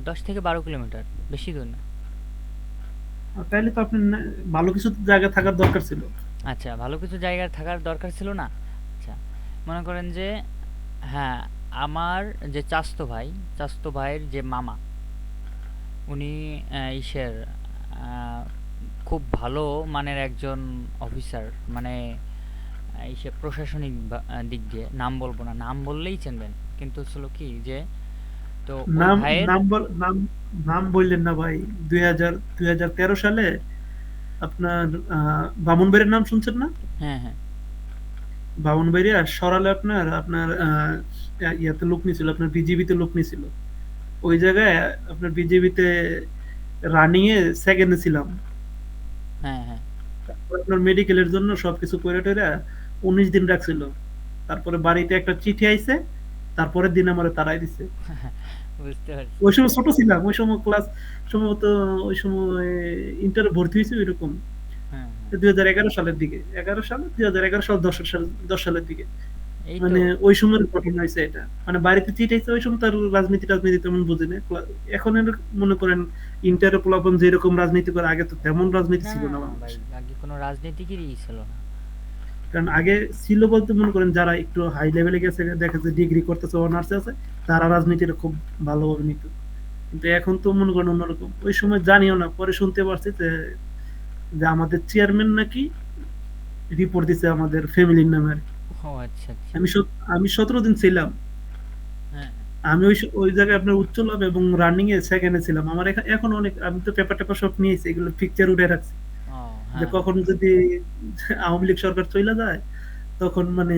10 থেকে 12 কিলোমিটার, বেশি দূর না। তাইলে তো আপনি ভালো কিছু জায়গায় থাকার দরকার ছিল। আচ্ছা, ভালো কিছু জায়গায় থাকার দরকার ছিল না। আচ্ছা, মনে করেন যে হ্যাঁ, আমার যে চাস্তো ভাইয়ের যে মামা, উনি ইসের আহ, খুব ভালো মানের একজন অফিসার, মানে ইসে প্রশাসনিক দিক দিয়ে, নাম বলবো না, নাম বললেই চিনবেন। কিন্তু হচ্ছিল কি যে, তো ওই নাম ভাইয়ের, নাম বল নাম নাম বললেন না ভাই। 2013 সালে আপনার বামুনবাড়ির নাম শুনছেন না? হ্যাঁ, হ্যাঁ, বামুনবাড়িয়া সরালে আপনার আপনার ইয়াতে লোক নিছিল, আপনার বিজেপিতে লোক নিছিল। ওই জায়গায় আপনার বিজেপিতে রানিং এ সেকেন্ডে ছিলাম। হ্যাঁ, হ্যাঁ, তারপর আপনার মেডিকেলের জন্য সবকিছু করে টরে 19 দিন রাখছিল। তারপরে বাড়িতে একটা চিঠি আইছে, তারপরের দিন আমার তারাই দিছে। বুঝতে পারছি। ওই সময় ছোট ছিলাম, ওই সময় ক্লাস সম্ভবত ওই সময় ইন্টারে ভর্তি হয়েছি ওইরকম হ্যাঁ, হ্যাঁ। 2011 সালের দিকে, 11 সালে 2011 সাল 10 সালের দিকে। এই তো। মানে ওই সময়ের ঘটনা হয়েছে এটা, মানে বাড়িতে চিটাইছে ওই সময়, তার রাজনীতি রাজনীতি তেমন বুঝি না। এখন মনে করেন ইন্টারে পোলাপন যেরকম রাজনীতি করে, আগে তো তেমন রাজনীতি না ছিল না ভাই, বাংলাদেশে। আগে কোনো রাজনীতিকেরই ছিল না। কারণ আগে ছিল বলতে মনে করেন যারা একটু হাই লেভেলে গেছে, দেখা যাচ্ছে ডিগ্রি করতেছে, অনার্স আছে, তারা রাজনীতিটা খুব ভালোভাবে নিত। কিন্তু এখন তো মনে করেন অন্যরকম। ওই সময় জানিও না, পরে শুনতে পারছি যে যে আমাদের চেয়ারম্যান নাকি রিপোর্ট দিছে আমাদের ফ্যামিলির নামে আর কি। ও আচ্ছা, আচ্ছা। আমি 17 দিন ছিলাম। হ্যাঁ, আমি ওই জায়গায় আপনার উচ্চ লাভ এবং রানিং এ সেকেন্ডে ছিলাম। আমার এখন অনেক, আমি তো পেপার টেপার সব নিয়েছি, এগুলো পিকচার উঠে রাখছি, ও যে হ্যাঁ, কখন যদি আওয়ামী লীগ সরকার চলে যায়, তখন মানে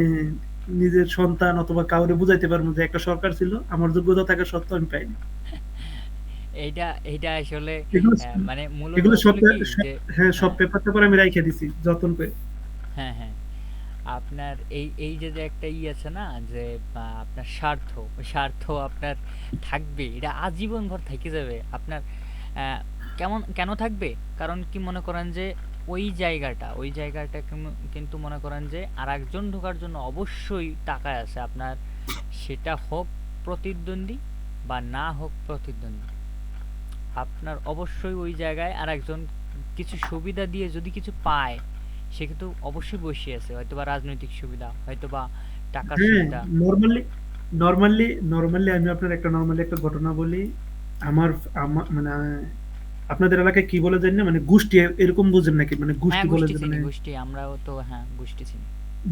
নিজের সন্তান অথবা কাউরে বুঝাইতে পারবো যে একটা সরকার ছিল, আমার যোগ্যতা থাকা সত্ত্বেও আমি পাইনি। এইটা এইটা আসলে এগুলো মানে মূলত এগুলো সব আসলে কি যে হ্যাঁ, সব হ্যাঁ, পেপার টেপার আমি রাইখে দিছি যত্ন করে। হ্যাঁ, হ্যাঁ। আপনার এই এই যে যে একটা আছে না, যে আপনার স্বার্থ, ওই স্বার্থ আপনার থাকবে, এটা আজীবন ভর থেকে যাবে আপনার। আহ, কেন থাকবে? কারণ কি মনে করেন যে ওই জায়গাটা কিন্তু মনে করেন যে আরেকজন ঢোকার জন্য অবশ্যই টাকা আছে আপনার, সেটা হোক প্রতিদ্বন্দ্বী বা না হোক প্রতিদ্বন্দ্বী, আপনার অবশ্যই ওই জায়গায় আরেকজন কিছু সুবিধা দিয়ে যদি কিছু পায়, সে কিন্তু অবশ্যই বসে আছে, হয়তোবা রাজনৈতিক সুবিধা, হয়তোবা টাকার হ্যাঁ, সুবিধা। নরমালি নরমালি আমি আপনার একটা নরমালি একটা ঘটনা বলি। আমার মানে আপনাদের এলাকায় কি বলে জানি না, মানে গোষ্ঠী এরকম বুঝেন নাকি, মানে হ্যাঁ, গোষ্ঠী বলে গোষ্ঠী যে চিনি, মানে গোষ্ঠী আমরাও তো, হ্যাঁ, গোষ্ঠী চিনি।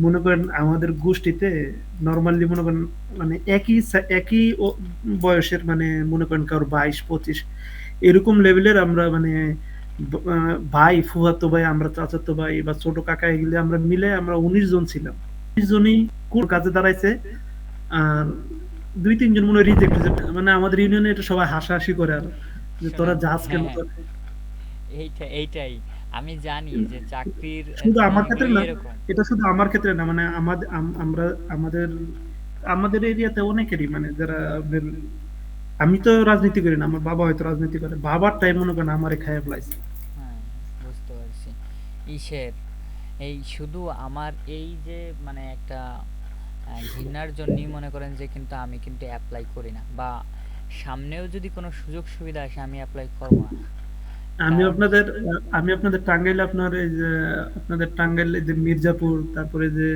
মনে করেন আমাদের গোষ্ঠীতে নরমালি মনে করেন মানে একই বয়সের, মানে মনে করেন কারো 22-25 এরকম লেভেলের আমরা, মানে ভাই, ফুফাতো ভাই, আমরা চাচাতো ভাই বা ছোট কাকা, এগুলো আমরা মিলে আমরা 19 জন ছিলাম। 19 জনই কোন কাজে দাঁড়াইছে, আর 2-3 জন মনে হয় রিজেক্ট হয়েছে। মানে আমাদের ইউনিয়নে এটা সবাই হাসাহাসি করে, আর যে তোরা শোনেন, যাস কেন হ্যাঁ, হ্যাঁ, তোরা। এইটাই আমি জানি যে চাকরির শুধু আমার ক্ষেত্রে নিয়মগুলোই না, এরকম। এটা শুধু আমার ক্ষেত্রে না, মানে আমাদের আমরা আমাদের আমাদের এরিয়াতে অনেকেরই, মানে যারা আপনার, আমি তো রাজনীতি করি না, আমার বাবা হয়তো রাজনীতি করে, বাবার টাইম মনে করেন আমারে খাইয়া ফেলাইছে। হ্যাঁ, বুঝতে পারছি। ইসের এই শুধু আমার এই যে মানে একটা ঘৃণার জন্যই মনে করেন যে কিন্তু আমি কিন্তু অ্যাপ্লাই করি না, বা সামনেও যদি কোনো সুযোগ সুবিধা আসে আমি অ্যাপ্লাই করবো না। আমি কারণ আপনাদের আমি আপনাদের টাঙ্গাইলে, আপনার এই যে আপনাদের টাঙ্গাইলে যে মির্জাপুর, তারপরে যে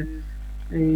এই